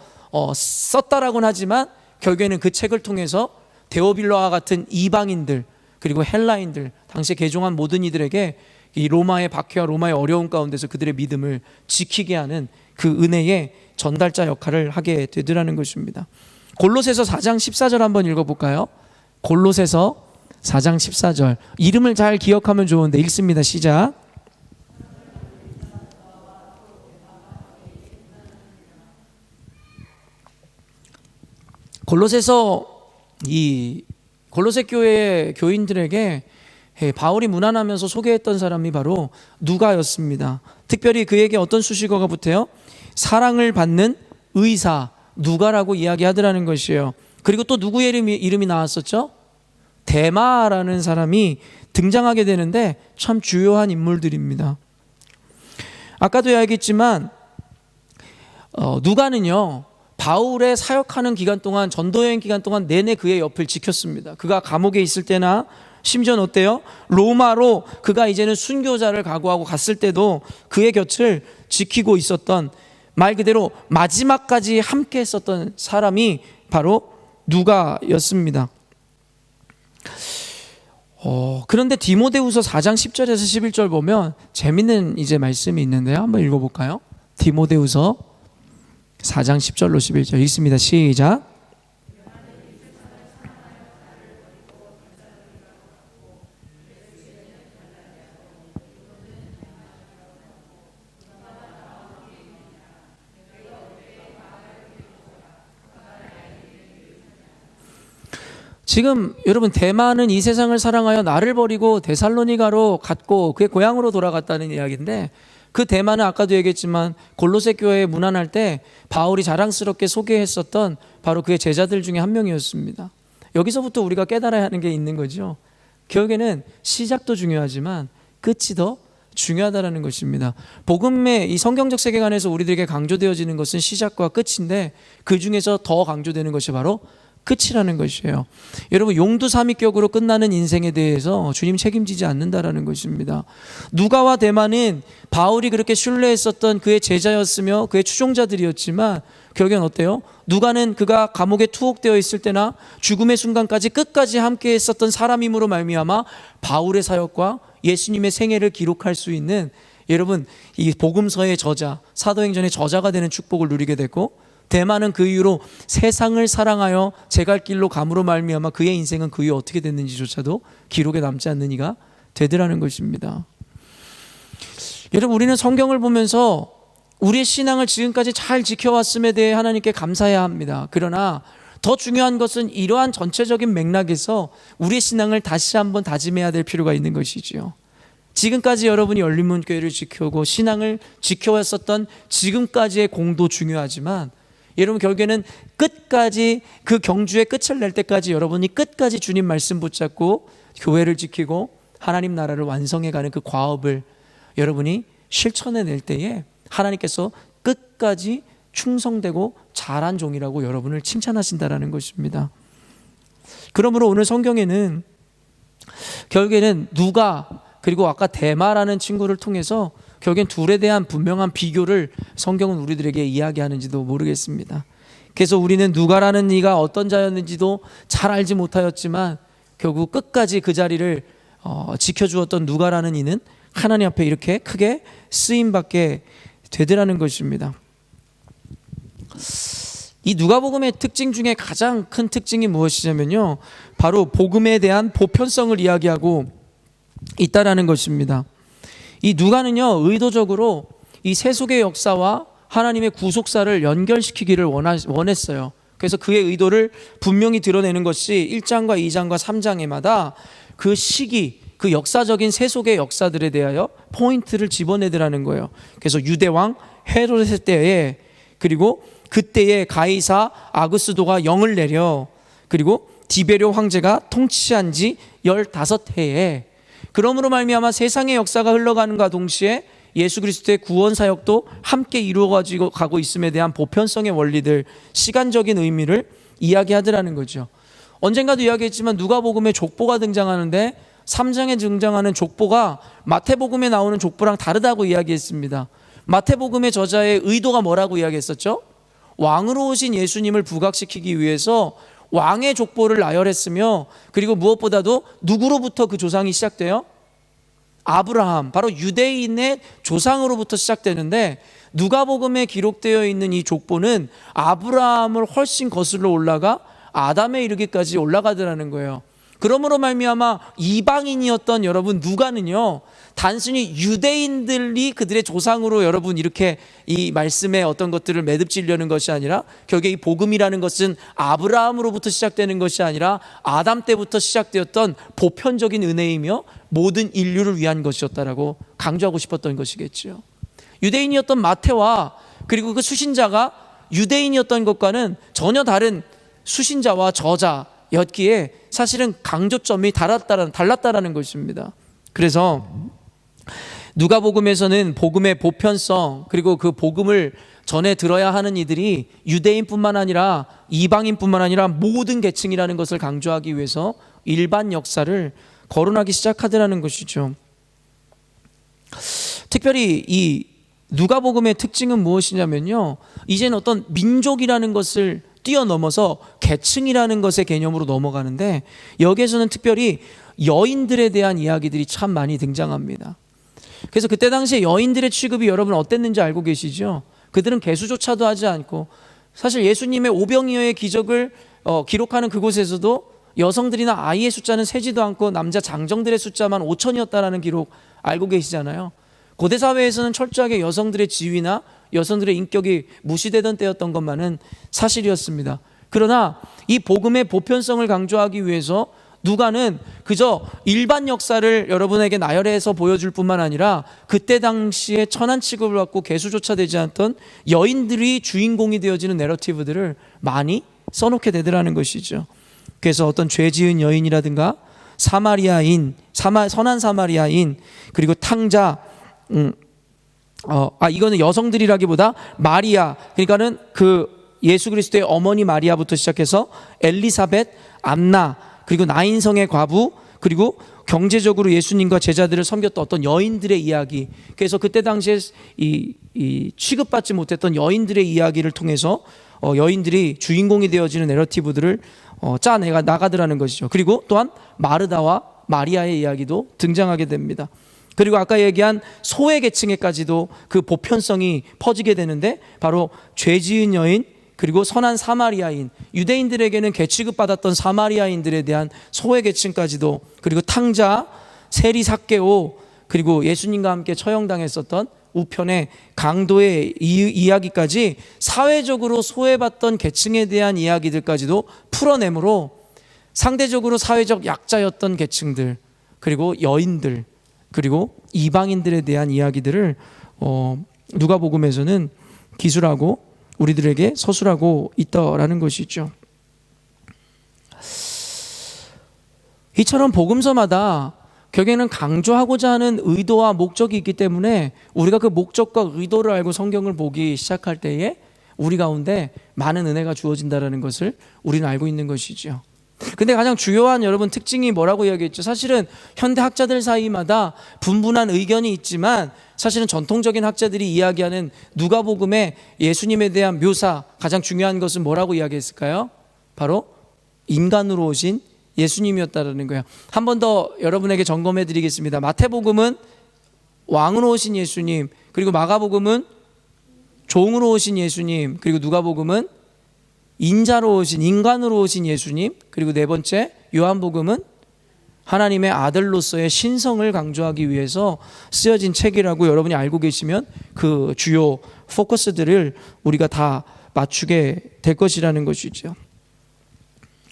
썼다라고는 하지만 결국에는 그 책을 통해서 데오빌로와 같은 이방인들 그리고 헬라인들 당시에 개종한 모든 이들에게 이 로마의 박해와 로마의 어려움 가운데서 그들의 믿음을 지키게 하는 그 은혜의 전달자 역할을 하게 되더라는 것입니다. 골로새서 4장 14절 한번 읽어볼까요? 골로새서 4장 14절 이름을 잘 기억하면 좋은데 읽습니다. 시작. 골로새서 이 골로새 교회의 교인들에게 바울이 문안하면서 소개했던 사람이 바로 누가였습니다. 특별히 그에게 어떤 수식어가 붙어요? 사랑을 받는 의사 누가라고 이야기하더라는 것이에요. 그리고 또 누구의 이름이 나왔었죠? 데마라는 사람이 등장하게 되는데 참 주요한 인물들입니다. 아까도 이야기했지만 누가는요 바울의 사역하는 기간 동안 전도여행 기간 동안 내내 그의 옆을 지켰습니다. 그가 감옥에 있을 때나 심지어는 어때요? 로마로 그가 이제는 순교자를 각오하고 갔을 때도 그의 곁을 지키고 있었던 말 그대로 마지막까지 함께 했었던 사람이 바로 누가였습니다. 그런데 디모데후서 4장 10절에서 11절 보면 재밌는 이제 말씀이 있는데요. 한번 읽어볼까요? 디모데후서 4장 10절로 11절 읽습니다. 시작. 지금 여러분 대만은 이 세상을 사랑하여 나를 버리고 데살로니가로 갔고 그의 고향으로 돌아갔다는 이야기인데 그 대만은 아까도 얘기했지만 골로새 교회에 문안할 때 바울이 자랑스럽게 소개했었던 바로 그의 제자들 중에 한 명이었습니다. 여기서부터 우리가 깨달아야 하는 게 있는 거죠. 결국에는 시작도 중요하지만 끝이 더 중요하다는 것입니다. 복음의 이 성경적 세계관에서 우리들에게 강조되어지는 것은 시작과 끝인데 그 중에서 더 강조되는 것이 바로 끝이라는 것이에요. 여러분, 용두사미격으로 끝나는 인생에 대해서 주님 책임지지 않는다라는 것입니다. 누가와 데마는 바울이 그렇게 신뢰했었던 그의 제자였으며 그의 추종자들이었지만 결국엔 어때요? 누가는 그가 감옥에 투옥되어 있을 때나 죽음의 순간까지 끝까지 함께 했었던 사람임으로 말미암아 바울의 사역과 예수님의 생애를 기록할 수 있는, 여러분, 이 복음서의 저자, 사도행전의 저자가 되는 축복을 누리게 됐고, 데마는 그 이후로 세상을 사랑하여 제 갈 길로 감으로 말미암아 그의 인생은 그 이후 어떻게 됐는지조차도 기록에 남지 않는 이가 되더라는 것입니다. 여러분, 우리는 성경을 보면서 우리의 신앙을 지금까지 잘 지켜왔음에 대해 하나님께 감사해야 합니다. 그러나 더 중요한 것은 이러한 전체적인 맥락에서 우리의 신앙을 다시 한번 다짐해야 될 필요가 있는 것이지요. 지금까지 여러분이 열린문교회를 지켜오고 신앙을 지켜왔었던 지금까지의 공도 중요하지만, 여러분, 결국에는 끝까지 그 경주의 끝을 낼 때까지 여러분이 끝까지 주님 말씀 붙잡고 교회를 지키고 하나님 나라를 완성해가는 그 과업을 여러분이 실천해낼 때에 하나님께서 끝까지 충성되고 잘한 종이라고 여러분을 칭찬하신다라는 것입니다. 그러므로 오늘 성경에는 결국에는 누가, 그리고 아까 데마라는 친구를 통해서 결국엔 둘에 대한 분명한 비교를 성경은 우리들에게 이야기하는지도 모르겠습니다. 그래서 우리는 누가라는 이가 어떤 자였는지도 잘 알지 못하였지만 결국 끝까지 그 자리를 지켜주었던 누가라는 이는 하나님 앞에 이렇게 크게 쓰임받게 되더라는 것입니다. 이 누가복음의 특징 중에 가장 큰 특징이 무엇이냐면요, 바로 복음에 대한 보편성을 이야기하고 있다라는 것입니다. 이 누가는요, 의도적으로 이 세속의 역사와 하나님의 구속사를 연결시키기를 원했어요. 그래서 그의 의도를 분명히 드러내는 것이 1장과 2장과 3장에마다 그 시기, 그 역사적인 세속의 역사들에 대하여 포인트를 집어내더라는 거예요. 그래서 유대왕 헤로데 때에, 그리고 그때에 가이사 아구스도가 영을 내려, 그리고 디베료 황제가 통치한 지 15해에, 그러므로 말미암아 세상의 역사가 흘러가는가 동시에 예수 그리스도의 구원 사역도 함께 이루어가지고 가고 있음에 대한 보편성의 원리들, 시간적인 의미를 이야기하더라는 거죠. 언젠가도 이야기했지만 누가복음에 족보가 등장하는데 3장에 등장하는 족보가 마태복음에 나오는 족보랑 다르다고 이야기했습니다. 마태복음의 저자의 의도가 뭐라고 이야기했었죠? 왕으로 오신 예수님을 부각시키기 위해서 왕의 족보를 나열했으며, 그리고 무엇보다도 누구로부터 그 조상이 시작돼요? 아브라함, 바로 유대인의 조상으로부터 시작되는데, 누가복음에 기록되어 있는 이 족보는 아브라함을 훨씬 거슬러 올라가 아담에 이르기까지 올라가더라는 거예요. 그러므로 말미암아 이방인이었던 여러분 누가는요, 단순히 유대인들이 그들의 조상으로 여러분 이렇게 이 말씀의 어떤 것들을 매듭지려는 것이 아니라, 결국에 이 복음이라는 것은 아브라함으로부터 시작되는 것이 아니라 아담 때부터 시작되었던 보편적인 은혜이며 모든 인류를 위한 것이었다라고 강조하고 싶었던 것이겠죠. 유대인이었던 마태와 그리고 그 수신자가 유대인이었던 것과는 전혀 다른 수신자와 저자였기에 사실은 강조점이 달랐다라는 것입니다. 그래서 누가복음에서는 복음의 보편성, 그리고 그 복음을 전해 들어야 하는 이들이 유대인뿐만 아니라 이방인뿐만 아니라 모든 계층이라는 것을 강조하기 위해서 일반 역사를 거론하기 시작하더라는 것이죠. 특별히 이 누가복음의 특징은 무엇이냐면요, 이제는 어떤 민족이라는 것을 뛰어넘어서 계층이라는 것의 개념으로 넘어가는데, 여기에서는 특별히 여인들에 대한 이야기들이 참 많이 등장합니다. 그래서 그때 당시에 여인들의 취급이 여러분 어땠는지 알고 계시죠? 그들은 개수조차도 하지 않고, 사실 예수님의 오병이어의 기적을 기록하는 그곳에서도 여성들이나 아이의 숫자는 세지도 않고 남자 장정들의 숫자만 5천이었다라는 기록 알고 계시잖아요. 고대 사회에서는 철저하게 여성들의 지위나 여성들의 인격이 무시되던 때였던 것만은 사실이었습니다. 그러나 이 복음의 보편성을 강조하기 위해서 누가는 그저 일반 역사를 여러분에게 나열해서 보여줄 뿐만 아니라 그때 당시에 천한 취급을 받고 개수조차 되지 않던 여인들이 주인공이 되어지는 내러티브들을 많이 써놓게 되더라는 것이죠. 그래서 어떤 죄 지은 여인이라든가 사마리아인, 선한 사마리아인, 그리고 탕자, 이거는 여성들이라기보다 마리아, 그러니까는 그 예수 그리스도의 어머니 마리아부터 시작해서 엘리사벳, 안나, 그리고 나인성의 과부, 그리고 경제적으로 예수님과 제자들을 섬겼던 어떤 여인들의 이야기. 그래서 그때 당시에 이 취급받지 못했던 여인들의 이야기를 통해서 여인들이 주인공이 되어지는 내러티브들을 짜내가 나가더라는 것이죠. 그리고 또한 마르다와 마리아의 이야기도 등장하게 됩니다. 그리고 아까 얘기한 소외 계층에까지도 그 보편성이 퍼지게 되는데, 바로 죄 지은 여인, 그리고 선한 사마리아인, 유대인들에게는 개취급받았던 사마리아인들에 대한 소외 계층까지도, 그리고 탕자, 세리 삭개오, 그리고 예수님과 함께 처형당했었던 우편의 강도의 이야기까지, 사회적으로 소외받던 계층에 대한 이야기들까지도 풀어내므로 상대적으로 사회적 약자였던 계층들, 그리고 여인들, 그리고 이방인들에 대한 이야기들을 누가복음에서는 기술하고 우리들에게 서술하고 있다라는 것이죠. 이처럼 복음서마다 결국에는 강조하고자 하는 의도와 목적이 있기 때문에 우리가 그 목적과 의도를 알고 성경을 보기 시작할 때에 우리 가운데 많은 은혜가 주어진다는 것을 우리는 알고 있는 것이죠. 근데 가장 주요한 여러분 특징이 뭐라고 이야기했죠? 사실은 현대 학자들 사이마다 분분한 의견이 있지만, 사실은 전통적인 학자들이 이야기하는 누가복음의 예수님에 대한 묘사, 가장 중요한 것은 뭐라고 이야기했을까요? 바로 인간으로 오신 예수님이었다는 거예요. 한 번 더 여러분에게 점검해 드리겠습니다. 마태복음은 왕으로 오신 예수님, 그리고 마가복음은 종으로 오신 예수님, 그리고 누가복음은 인자로 오신, 인간으로 오신 예수님, 그리고 네 번째 요한복음은 하나님의 아들로서의 신성을 강조하기 위해서 쓰여진 책이라고 여러분이 알고 계시면 그 주요 포커스들을 우리가 다 맞추게 될 것이라는 것이죠.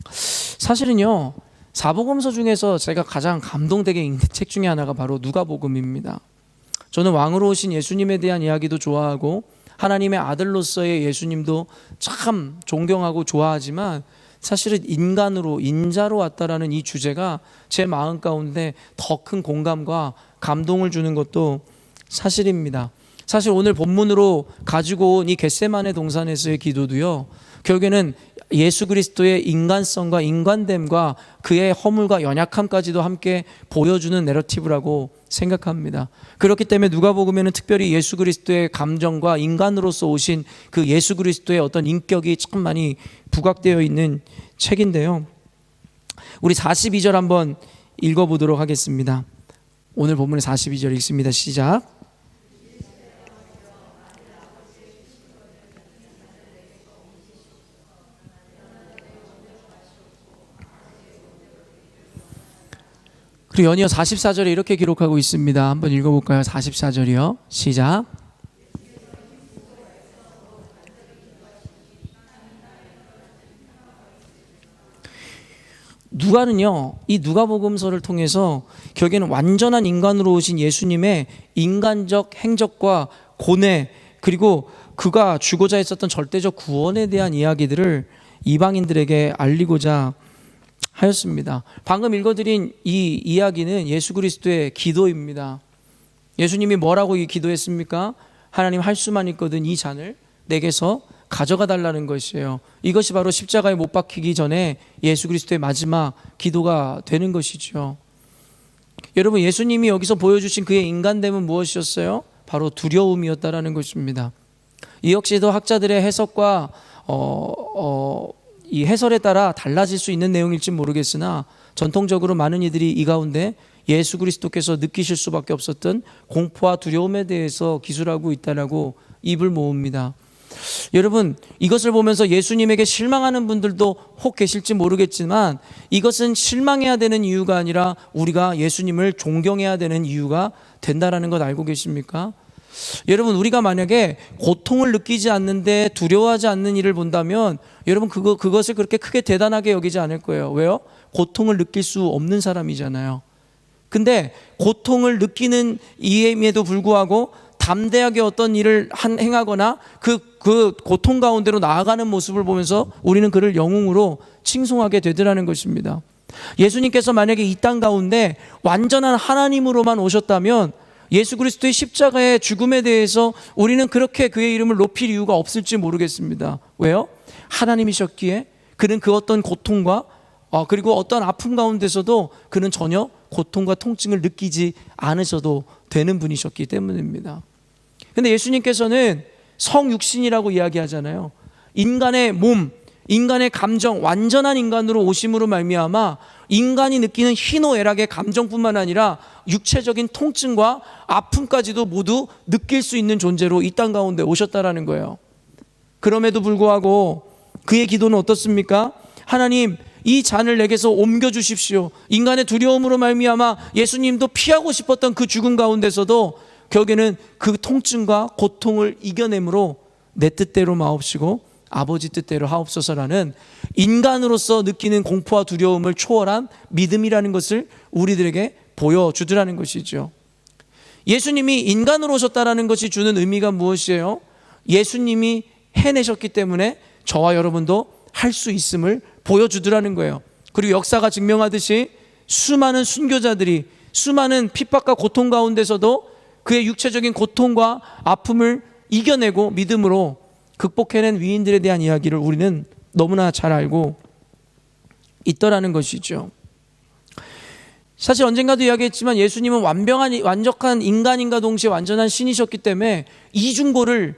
사실은요, 사복음서 중에서 제가 가장 감동되게 읽는 책 중에 하나가 바로 누가복음입니다. 저는 왕으로 오신 예수님에 대한 이야기도 좋아하고 하나님의 아들로서의 예수님도 참 존경하고 좋아하지만, 사실은 인간으로, 인자로 왔다라는 이 주제가 제 마음 가운데 더 큰 공감과 감동을 주는 것도 사실입니다. 사실 오늘 본문으로 가지고 온 이 겟세마네 동산에서의 기도도요, 결국에는 예수 그리스도의 인간성과 인간됨과 그의 허물과 연약함까지도 함께 보여주는 내러티브라고 생각합니다. 그렇기 때문에 누가복음에는 특별히 예수 그리스도의 감정과 인간으로서 오신 그 예수 그리스도의 어떤 인격이 참 많이 부각되어 있는 책인데요, 우리 42절 한번 읽어보도록 하겠습니다. 오늘 본문의 42절 읽습니다. 시작. 그리고 연이어 44절에 이렇게 기록하고 있습니다. 한번 읽어볼까요? 44절이요. 시작. 누가는요, 이 누가복음서를 통해서 결국에는 완전한 인간으로 오신 예수님의 인간적 행적과 고뇌, 그리고 그가 주고자 했었던 절대적 구원에 대한 이야기들을 이방인들에게 알리고자 하였습니다. 방금 읽어드린 이 이야기는 예수 그리스도의 기도입니다. 예수님이 뭐라고 이 기도했습니까? 하나님, 할 수만 있거든 이 잔을 내게서 가져가 달라는 것이에요. 이것이 바로 십자가에 못 박히기 전에 예수 그리스도의 마지막 기도가 되는 것이죠. 여러분, 예수님이 여기서 보여주신 그의 인간됨은 무엇이었어요? 바로 두려움이었다라는 것입니다. 이 역시도 학자들의 해석과 이 해설에 따라 달라질 수 있는 내용일지 모르겠으나, 전통적으로 많은 이들이 이 가운데 예수 그리스도께서 느끼실 수밖에 없었던 공포와 두려움에 대해서 기술하고 있다라고 입을 모읍니다. 여러분, 이것을 보면서 예수님에게 실망하는 분들도 혹 계실지 모르겠지만, 이것은 실망해야 되는 이유가 아니라 우리가 예수님을 존경해야 되는 이유가 된다라는 것 알고 계십니까? 여러분, 우리가 만약에 고통을 느끼지 않는데 두려워하지 않는 일을 본다면 여러분 그것을 그렇게 크게 대단하게 여기지 않을 거예요. 왜요? 고통을 느낄 수 없는 사람이잖아요. 근데 고통을 느끼는 이임에도 불구하고 담대하게 어떤 일을 행하거나 그 고통 가운데로 나아가는 모습을 보면서 우리는 그를 영웅으로 칭송하게 되더라는 것입니다. 예수님께서 만약에 이 땅 가운데 완전한 하나님으로만 오셨다면 예수 그리스도의 십자가의 죽음에 대해서 우리는 그렇게 그의 이름을 높일 이유가 없을지 모르겠습니다. 왜요? 하나님이셨기에 그는 그 어떤 고통과 그리고 어떤 아픔 가운데서도 그는 전혀 고통과 통증을 느끼지 않으셔도 되는 분이셨기 때문입니다. 근데 예수님께서는 성육신이라고 이야기하잖아요. 인간의 몸, 인간의 감정, 완전한 인간으로 오심으로 말미암아 인간이 느끼는 희노애락의 감정뿐만 아니라 육체적인 통증과 아픔까지도 모두 느낄 수 있는 존재로 이 땅 가운데 오셨다라는 거예요. 그럼에도 불구하고 그의 기도는 어떻습니까? 하나님, 이 잔을 내게서 옮겨주십시오. 인간의 두려움으로 말미암아 예수님도 피하고 싶었던 그 죽음 가운데서도 결국에는 그 통증과 고통을 이겨내므로 내 뜻대로 마옵시고 아버지 뜻대로 하옵소서라는 인간으로서 느끼는 공포와 두려움을 초월한 믿음이라는 것을 우리들에게 보여주더라는 것이죠. 예수님이 인간으로 오셨다라는 것이 주는 의미가 무엇이에요? 예수님이 해내셨기 때문에 저와 여러분도 할 수 있음을 보여주더라는 거예요. 그리고 역사가 증명하듯이 수많은 순교자들이 수많은 핍박과 고통 가운데서도 그의 육체적인 고통과 아픔을 이겨내고 믿음으로 극복해낸 위인들에 대한 이야기를 우리는 너무나 잘 알고 있더라는 것이죠. 사실 언젠가도 이야기했지만 예수님은 완벽한 인간인가 동시에 완전한 신이셨기 때문에 이중고를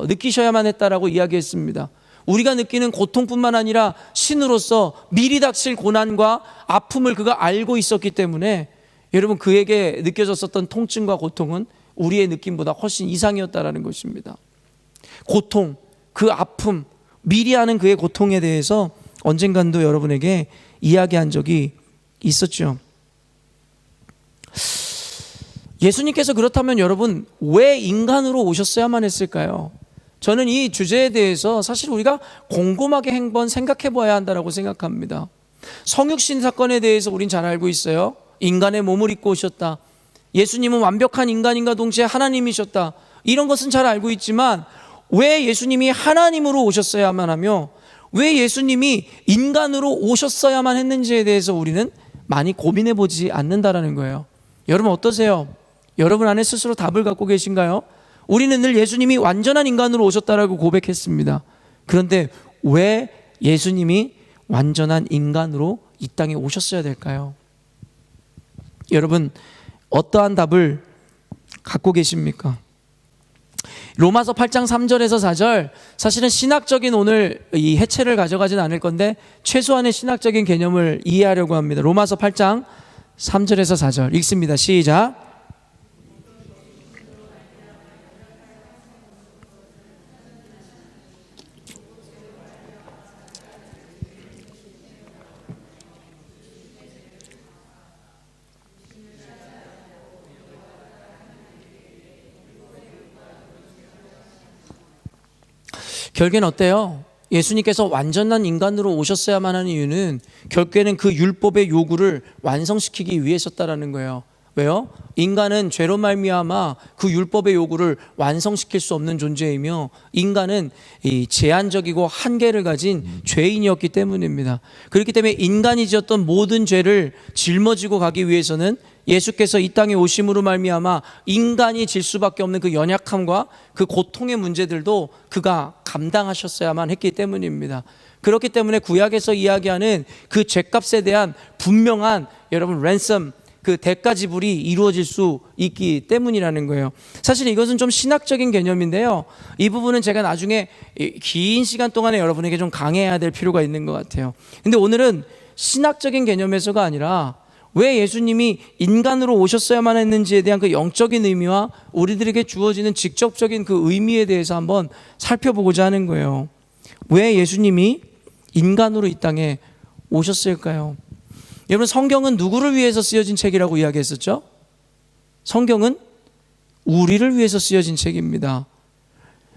느끼셔야만 했다라고 이야기했습니다. 우리가 느끼는 고통뿐만 아니라 신으로서 미리 닥칠 고난과 아픔을 그가 알고 있었기 때문에 여러분, 그에게 느껴졌었던 통증과 고통은 우리의 느낌보다 훨씬 이상이었다라는 것입니다. 고통, 그 아픔, 미리 아는 그의 고통에 대해서 언젠간도 여러분에게 이야기한 적이 있었죠. 예수님께서 그렇다면 여러분, 왜 인간으로 오셨어야만 했을까요? 저는 이 주제에 대해서 사실 우리가 곰곰하게 한번 생각해 봐야 한다고 생각합니다. 성육신 사건에 대해서 우린 잘 알고 있어요. 인간의 몸을 입고 오셨다. 예수님은 완벽한 인간인가 동시에 하나님이셨다. 이런 것은 잘 알고 있지만 왜 예수님이 하나님으로 오셨어야만 하며 왜 예수님이 인간으로 오셨어야만 했는지에 대해서 우리는 많이 고민해 보지 않는다라는 거예요. 여러분 어떠세요? 여러분 안에 스스로 답을 갖고 계신가요? 우리는 늘 예수님이 완전한 인간으로 오셨다라고 고백했습니다. 그런데 왜 예수님이 완전한 인간으로 이 땅에 오셨어야 될까요? 여러분 어떠한 답을 갖고 계십니까? 로마서 8장 3절에서 4절, 사실은 신학적인 오늘 이 해체를 가져가진 않을 건데 최소한의 신학적인 개념을 이해하려고 합니다. 로마서 8장 3절에서 4절 읽습니다. 시작. 결국엔 어때요? 예수님께서 완전한 인간으로 오셨어야만 하는 이유는 결국에는 그 율법의 요구를 완성시키기 위해서였다라는 거예요. 왜요? 인간은 죄로 말미암아 그 율법의 요구를 완성시킬 수 없는 존재이며 인간은 이 제한적이고 한계를 가진 죄인이었기 때문입니다. 그렇기 때문에 인간이 지었던 모든 죄를 짊어지고 가기 위해서는 예수께서 이 땅에 오심으로 말미암아 인간이 질 수밖에 없는 그 연약함과 그 고통의 문제들도 그가 감당하셨어야만 했기 때문입니다. 그렇기 때문에 구약에서 이야기하는 그 죄값에 대한 분명한 여러분 랜섬, 그 대가 지불이 이루어질 수 있기 때문이라는 거예요. 사실 이것은 좀 신학적인 개념인데요, 이 부분은 제가 나중에 긴 시간 동안에 여러분에게 좀 강해야 될 필요가 있는 것 같아요. 근데 오늘은 신학적인 개념에서가 아니라 왜 예수님이 인간으로 오셨어야만 했는지에 대한 그 영적인 의미와 우리들에게 주어지는 직접적인 그 의미에 대해서 한번 살펴보고자 하는 거예요. 왜 예수님이 인간으로 이 땅에 오셨을까요? 여러분, 성경은 누구를 위해서 쓰여진 책이라고 이야기했었죠? 성경은 우리를 위해서 쓰여진 책입니다.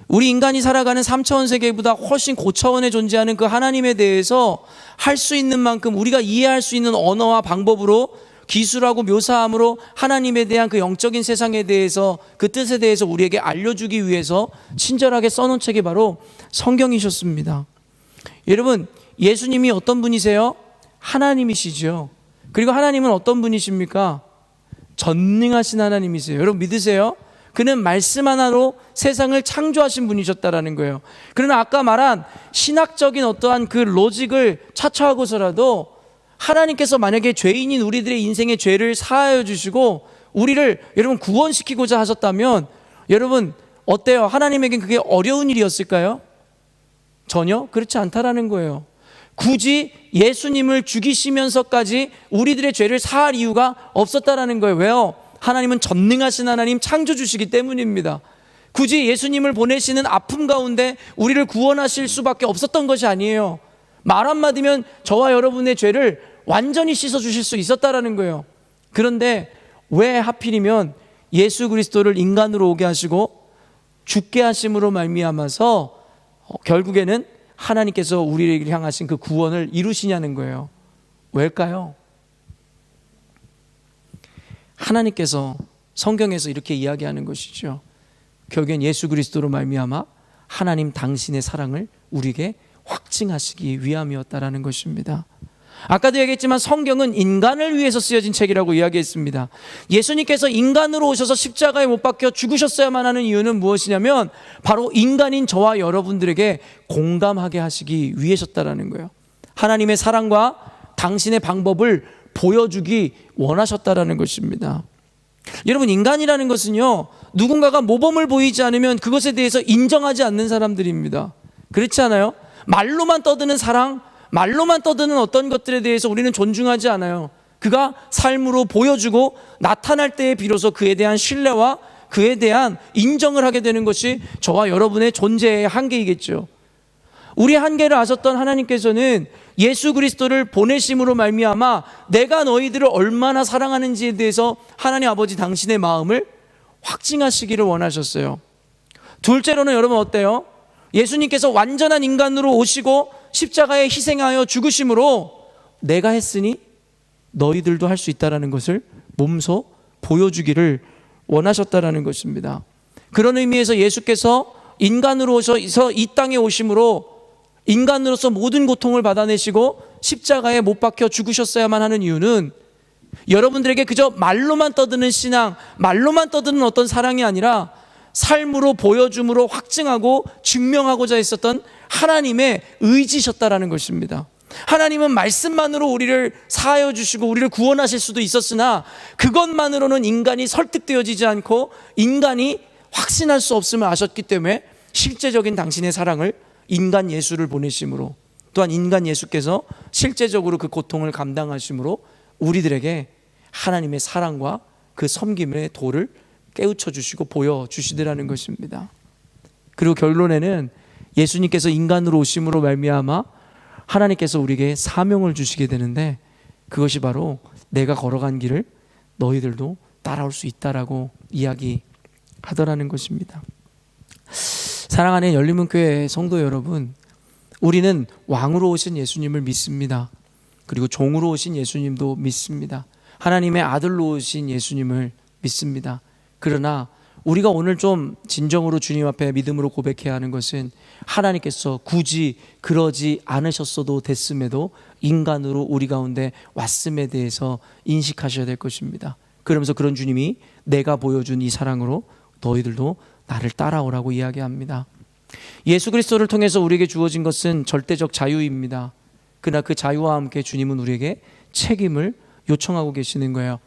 우리 인간이 살아가는 3차원 세계보다 훨씬 고차원에 존재하는 그 하나님에 대해서 할 수 있는 만큼 우리가 이해할 수 있는 언어와 방법으로 기술하고 묘사함으로 하나님에 대한 그 영적인 세상에 대해서 그 뜻에 대해서 우리에게 알려주기 위해서 친절하게 써놓은 책이 바로 성경이셨습니다. 여러분, 예수님이 어떤 분이세요? 하나님이시죠. 그리고 하나님은 어떤 분이십니까? 전능하신 하나님이세요. 여러분 믿으세요? 그는 말씀 하나로 세상을 창조하신 분이셨다라는 거예요. 그러나 아까 말한 신학적인 어떠한 그 로직을 차처하고서라도 하나님께서 만약에 죄인인 우리들의 인생의 죄를 사하여 주시고 우리를 여러분 구원시키고자 하셨다면 여러분 어때요? 하나님에겐 그게 어려운 일이었을까요? 전혀 그렇지 않다라는 거예요. 굳이 예수님을 죽이시면서까지 우리들의 죄를 사할 이유가 없었다라는 거예요. 왜요? 하나님은 전능하신 하나님 창조주시기 때문입니다. 굳이 예수님을 보내시는 아픔 가운데 우리를 구원하실 수밖에 없었던 것이 아니에요. 말 한마디면 저와 여러분의 죄를 완전히 씻어주실 수 있었다라는 거예요. 그런데 왜 하필이면 예수 그리스도를 인간으로 오게 하시고 죽게 하심으로 말미암아서 결국에는 하나님께서 우리를 향하신 그 구원을 이루시냐는 거예요. 왜일까요? 하나님께서 성경에서 이렇게 이야기하는 것이죠. 결국엔 예수 그리스도로 말미암아 하나님 당신의 사랑을 우리에게 확증하시기 위함이었다라는 것입니다. 아까도 얘기했지만 성경은 인간을 위해서 쓰여진 책이라고 이야기했습니다. 예수님께서 인간으로 오셔서 십자가에 못 박혀 죽으셨어야만 하는 이유는 무엇이냐면 바로 인간인 저와 여러분들에게 공감하게 하시기 위해셨다라는 거예요. 하나님의 사랑과 당신의 방법을 보여주기 원하셨다라는 것입니다. 여러분 인간이라는 것은요 누군가가 모범을 보이지 않으면 그것에 대해서 인정하지 않는 사람들입니다. 그렇지 않아요? 말로만 떠드는 사랑, 말로만 떠드는 어떤 것들에 대해서 우리는 존중하지 않아요. 그가 삶으로 보여주고 나타날 때에 비로소 그에 대한 신뢰와 그에 대한 인정을 하게 되는 것이 저와 여러분의 존재의 한계이겠죠. 우리 한계를 아셨던 하나님께서는 예수 그리스도를 보내심으로 말미암아 내가 너희들을 얼마나 사랑하는지에 대해서 하나님 아버지 당신의 마음을 확증하시기를 원하셨어요. 둘째로는 여러분 어때요? 예수님께서 완전한 인간으로 오시고 십자가에 희생하여 죽으심으로 내가 했으니 너희들도 할 수 있다는 것을 몸소 보여주기를 원하셨다는 것입니다. 그런 의미에서 예수께서 인간으로 오셔서 이 땅에 오심으로 인간으로서 모든 고통을 받아내시고 십자가에 못 박혀 죽으셨어야만 하는 이유는 여러분들에게 그저 말로만 떠드는 신앙, 말로만 떠드는 어떤 사랑이 아니라 삶으로 보여줌으로 확증하고 증명하고자 했었던 하나님의 의지셨다라는 것입니다. 하나님은 말씀만으로 우리를 사하여 주시고 우리를 구원하실 수도 있었으나 그것만으로는 인간이 설득되어지지 않고 인간이 확신할 수 없음을 아셨기 때문에 실제적인 당신의 사랑을 인간 예수를 보내심으로 또한 인간 예수께서 실제적으로 그 고통을 감당하심으로 우리들에게 하나님의 사랑과 그 섬김의 도를 깨우쳐 주시고 보여주시더라는 것입니다. 그리고 결론에는 예수님께서 인간으로 오심으로 말미암아 하나님께서 우리에게 사명을 주시게 되는데 그것이 바로 내가 걸어간 길을 너희들도 따라올 수 있다라고 이야기하더라는 것입니다. 사랑하는 열린문교회 성도 여러분, 우리는 왕으로 오신 예수님을 믿습니다. 그리고 종으로 오신 예수님도 믿습니다. 하나님의 아들로 오신 예수님을 믿습니다. 그러나 우리가 오늘 좀 진정으로 주님 앞에 믿음으로 고백해야 하는 것은 하나님께서 굳이 그러지 않으셨어도 됐음에도 인간으로 우리 가운데 왔음에 대해서 인식하셔야 될 것입니다. 그러면서 그런 주님이 내가 보여준 이 사랑으로 너희들도 나를 따라오라고 이야기합니다. 예수 그리스도를 통해서 우리에게 주어진 것은 절대적 자유입니다. 그러나 그 자유와 함께 주님은 우리에게 책임을 요청하고 계시는 거예요.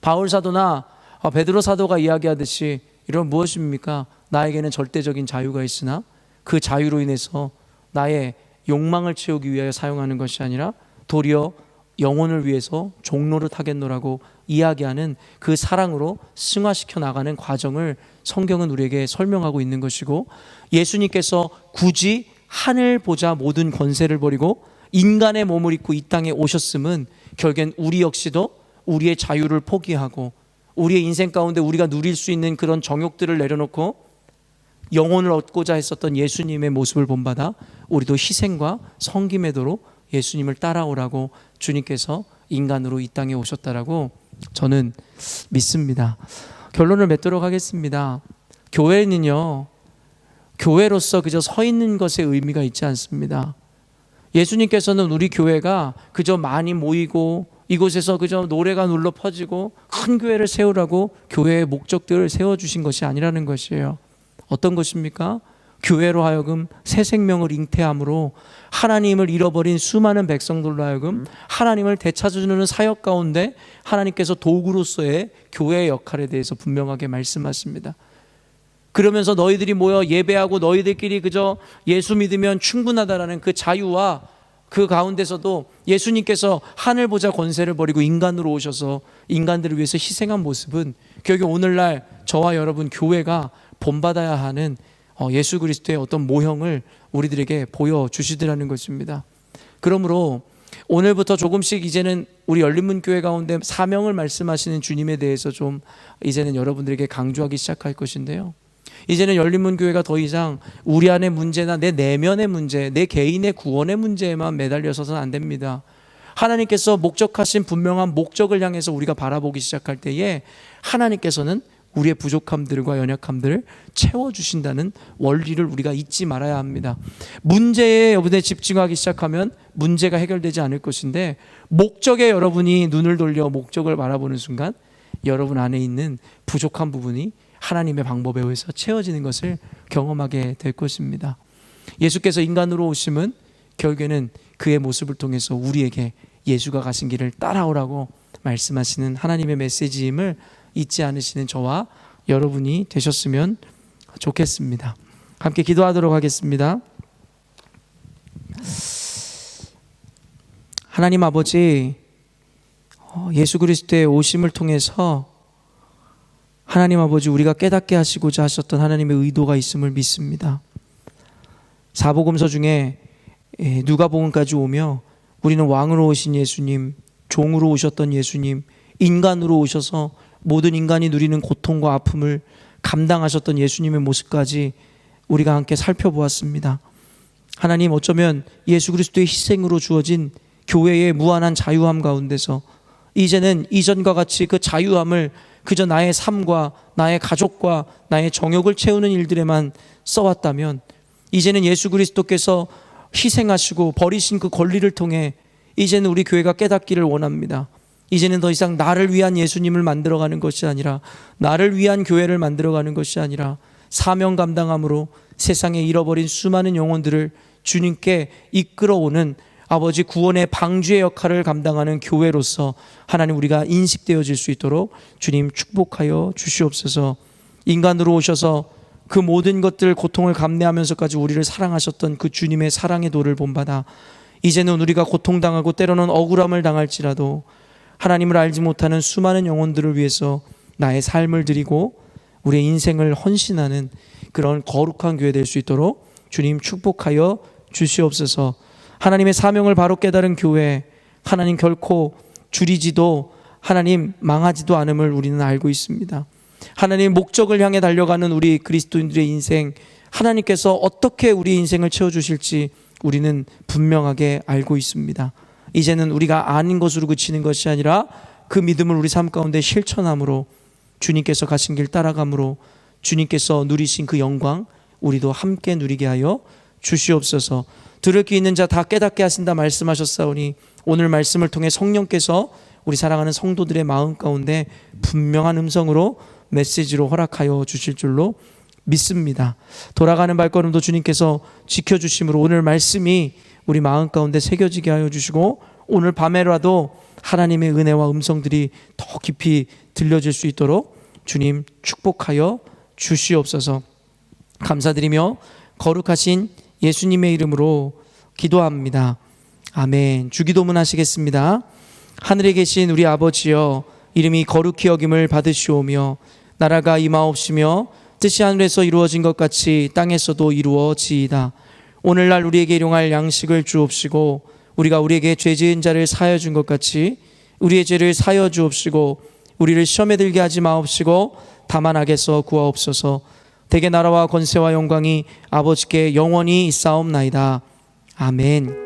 바울 사도나 베드로 사도가 이야기하듯이 이런 무엇입니까? 나에게는 절대적인 자유가 있으나 그 자유로 인해서 나의 욕망을 채우기 위하여 사용하는 것이 아니라 도리어 영혼을 위해서 종로를 타겠노라고 이야기하는 그 사랑으로 승화시켜 나가는 과정을 성경은 우리에게 설명하고 있는 것이고, 예수님께서 굳이 하늘 보자 모든 권세를 버리고 인간의 몸을 입고 이 땅에 오셨음은 결국엔 우리 역시도 우리의 자유를 포기하고 우리의 인생 가운데 우리가 누릴 수 있는 그런 정욕들을 내려놓고 영혼을 얻고자 했었던 예수님의 모습을 본받아 우리도 희생과 섬김의 도로 예수님을 따라오라고 주님께서 인간으로 이 땅에 오셨다라고 저는 믿습니다. 결론을 맺도록 하겠습니다. 교회는요, 교회로서 그저 서 있는 것에 의미가 있지 않습니다. 예수님께서는 우리 교회가 그저 많이 모이고 이곳에서 그저 노래가 눌러 퍼지고 큰 교회를 세우라고 교회의 목적들을 세워주신 것이 아니라는 것이에요. 어떤 것입니까? 교회로 하여금 새 생명을 잉태함으로 하나님을 잃어버린 수많은 백성들로 하여금 하나님을 되찾아주는 사역 가운데 하나님께서 도구로서의 교회의 역할에 대해서 분명하게 말씀하십니다. 그러면서 너희들이 모여 예배하고 너희들끼리 그저 예수 믿으면 충분하다라는 그 자유와 그 가운데서도 예수님께서 하늘 보좌 권세를 버리고 인간으로 오셔서 인간들을 위해서 희생한 모습은 결국 오늘날 저와 여러분 교회가 본받아야 하는 예수 그리스도의 어떤 모형을 우리들에게 보여주시더라는 것입니다. 그러므로 오늘부터 조금씩 이제는 우리 열린문교회 가운데 사명을 말씀하시는 주님에 대해서 좀 이제는 여러분들에게 강조하기 시작할 것인데요. 이제는 열린문교회가 더 이상 우리 안의 문제나 내 내면의 문제, 내 개인의 구원의 문제에만 매달려서는 안 됩니다. 하나님께서 목적하신 분명한 목적을 향해서 우리가 바라보기 시작할 때에 하나님께서는 우리의 부족함들과 연약함들을 채워주신다는 원리를 우리가 잊지 말아야 합니다. 문제에 여러분의 집중하기 시작하면 문제가 해결되지 않을 것인데, 목적에 여러분이 눈을 돌려 목적을 바라보는 순간 여러분 안에 있는 부족한 부분이 하나님의 방법에 의해서 채워지는 것을 경험하게 될 것입니다. 예수께서 인간으로 오심은 결국에는 그의 모습을 통해서 우리에게 예수가 가신 길을 따라오라고 말씀하시는 하나님의 메시지임을 잊지 않으시는 저와 여러분이 되셨으면 좋겠습니다. 함께 기도하도록 하겠습니다. 하나님 아버지, 예수 그리스도의 오심을 통해서 하나님 아버지 우리가 깨닫게 하시고자 하셨던 하나님의 의도가 있음을 믿습니다. 사복음서 중에 누가복음까지 오며 우리는 왕으로 오신 예수님, 종으로 오셨던 예수님, 인간으로 오셔서 모든 인간이 누리는 고통과 아픔을 감당하셨던 예수님의 모습까지 우리가 함께 살펴보았습니다. 하나님, 어쩌면 예수 그리스도의 희생으로 주어진 교회의 무한한 자유함 가운데서 이제는 이전과 같이 그 자유함을 그저 나의 삶과 나의 가족과 나의 정욕을 채우는 일들에만 써왔다면, 이제는 예수 그리스도께서 희생하시고 버리신 그 권리를 통해 이제는 우리 교회가 깨닫기를 원합니다. 이제는 더 이상 나를 위한 예수님을 만들어가는 것이 아니라, 나를 위한 교회를 만들어가는 것이 아니라 사명 감당함으로 세상에 잃어버린 수많은 영혼들을 주님께 이끌어오는 아버지 구원의 방주의 역할을 감당하는 교회로서 하나님 우리가 인식되어질 수 있도록 주님 축복하여 주시옵소서. 인간으로 오셔서 그 모든 것들 고통을 감내하면서까지 우리를 사랑하셨던 그 주님의 사랑의 도를 본받아 이제는 우리가 고통당하고 때로는 억울함을 당할지라도 하나님을 알지 못하는 수많은 영혼들을 위해서 나의 삶을 드리고 우리의 인생을 헌신하는 그런 거룩한 교회 될 수 있도록 주님 축복하여 주시옵소서. 하나님의 사명을 바로 깨달은 교회, 하나님 결코 줄이지도 하나님 망하지도 않음을 우리는 알고 있습니다. 하나님 목적을 향해 달려가는 우리 그리스도인들의 인생, 하나님께서 어떻게 우리 인생을 채워주실지 우리는 분명하게 알고 있습니다. 이제는 우리가 아는 것으로 그치는 것이 아니라 그 믿음을 우리 삶 가운데 실천함으로, 주님께서 가신 길 따라감으로 주님께서 누리신 그 영광 우리도 함께 누리게 하여 주시옵소서. 들을 귀 있는 자 다 깨닫게 하신다 말씀하셨사오니 오늘 말씀을 통해 성령께서 우리 사랑하는 성도들의 마음 가운데 분명한 음성으로 메시지로 허락하여 주실 줄로 믿습니다. 돌아가는 발걸음도 주님께서 지켜주심으로 오늘 말씀이 우리 마음 가운데 새겨지게 하여 주시고, 오늘 밤에라도 하나님의 은혜와 음성들이 더 깊이 들려질 수 있도록 주님 축복하여 주시옵소서. 감사드리며 거룩하신 예수님의 이름으로 기도합니다. 아멘. 주기도문 하시겠습니다. 하늘에 계신 우리 아버지여, 이름이 거룩히 여김을 받으시오며 나라가 임하옵시며 뜻이 하늘에서 이루어진 것 같이 땅에서도 이루어지이다. 오늘날 우리에게 일용할 양식을 주옵시고 우리가 우리에게 죄 지은 자를 사하여 준 것 같이 우리의 죄를 사하여 주옵시고 우리를 시험에 들게 하지 마옵시고 다만 악에서 구하옵소서. 대개 나라와 권세와 영광이 아버지께 영원히 있사옵나이다. 아멘.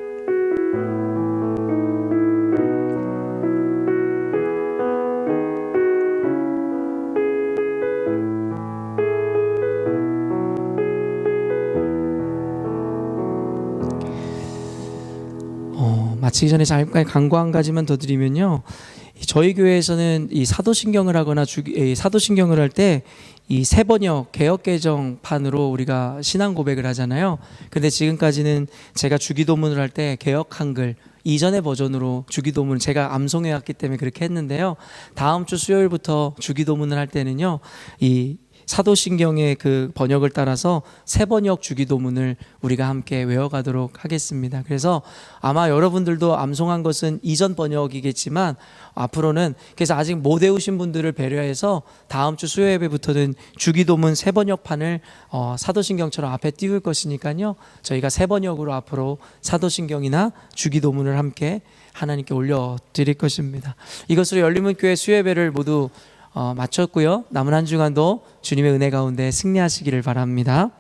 마치기 전에 잠깐 광고 한 가지만 더 드리면요. 저희 교회에서는 이 사도신경을 하거나 사도신경을 할 때 이 세번역 개역 개정판으로 우리가 신앙 고백을 하잖아요. 근데 지금까지는 제가 주기도문을 할 때 개역 한글 이전의 버전으로 주기도문을 제가 암송해 왔기 때문에 그렇게 했는데요. 다음 주 수요일부터 주기도문을 할 때는요. 이 사도신경의 그 번역을 따라서 세번역 주기도문을 우리가 함께 외워가도록 하겠습니다. 그래서 아마 여러분들도 암송한 것은 이전 번역이겠지만 앞으로는 그래서 아직 못 외우신 분들을 배려해서 다음 주 수요 예배부터는 주기도문 세번역판을 사도신경처럼 앞에 띄울 것이니까요. 저희가 세번역으로 앞으로 사도신경이나 주기도문을 함께 하나님께 올려드릴 것입니다. 이것으로 열린문교회 수요 예배를 모두 마쳤고요. 남은 한 주간도 주님의 은혜 가운데 승리하시기를 바랍니다.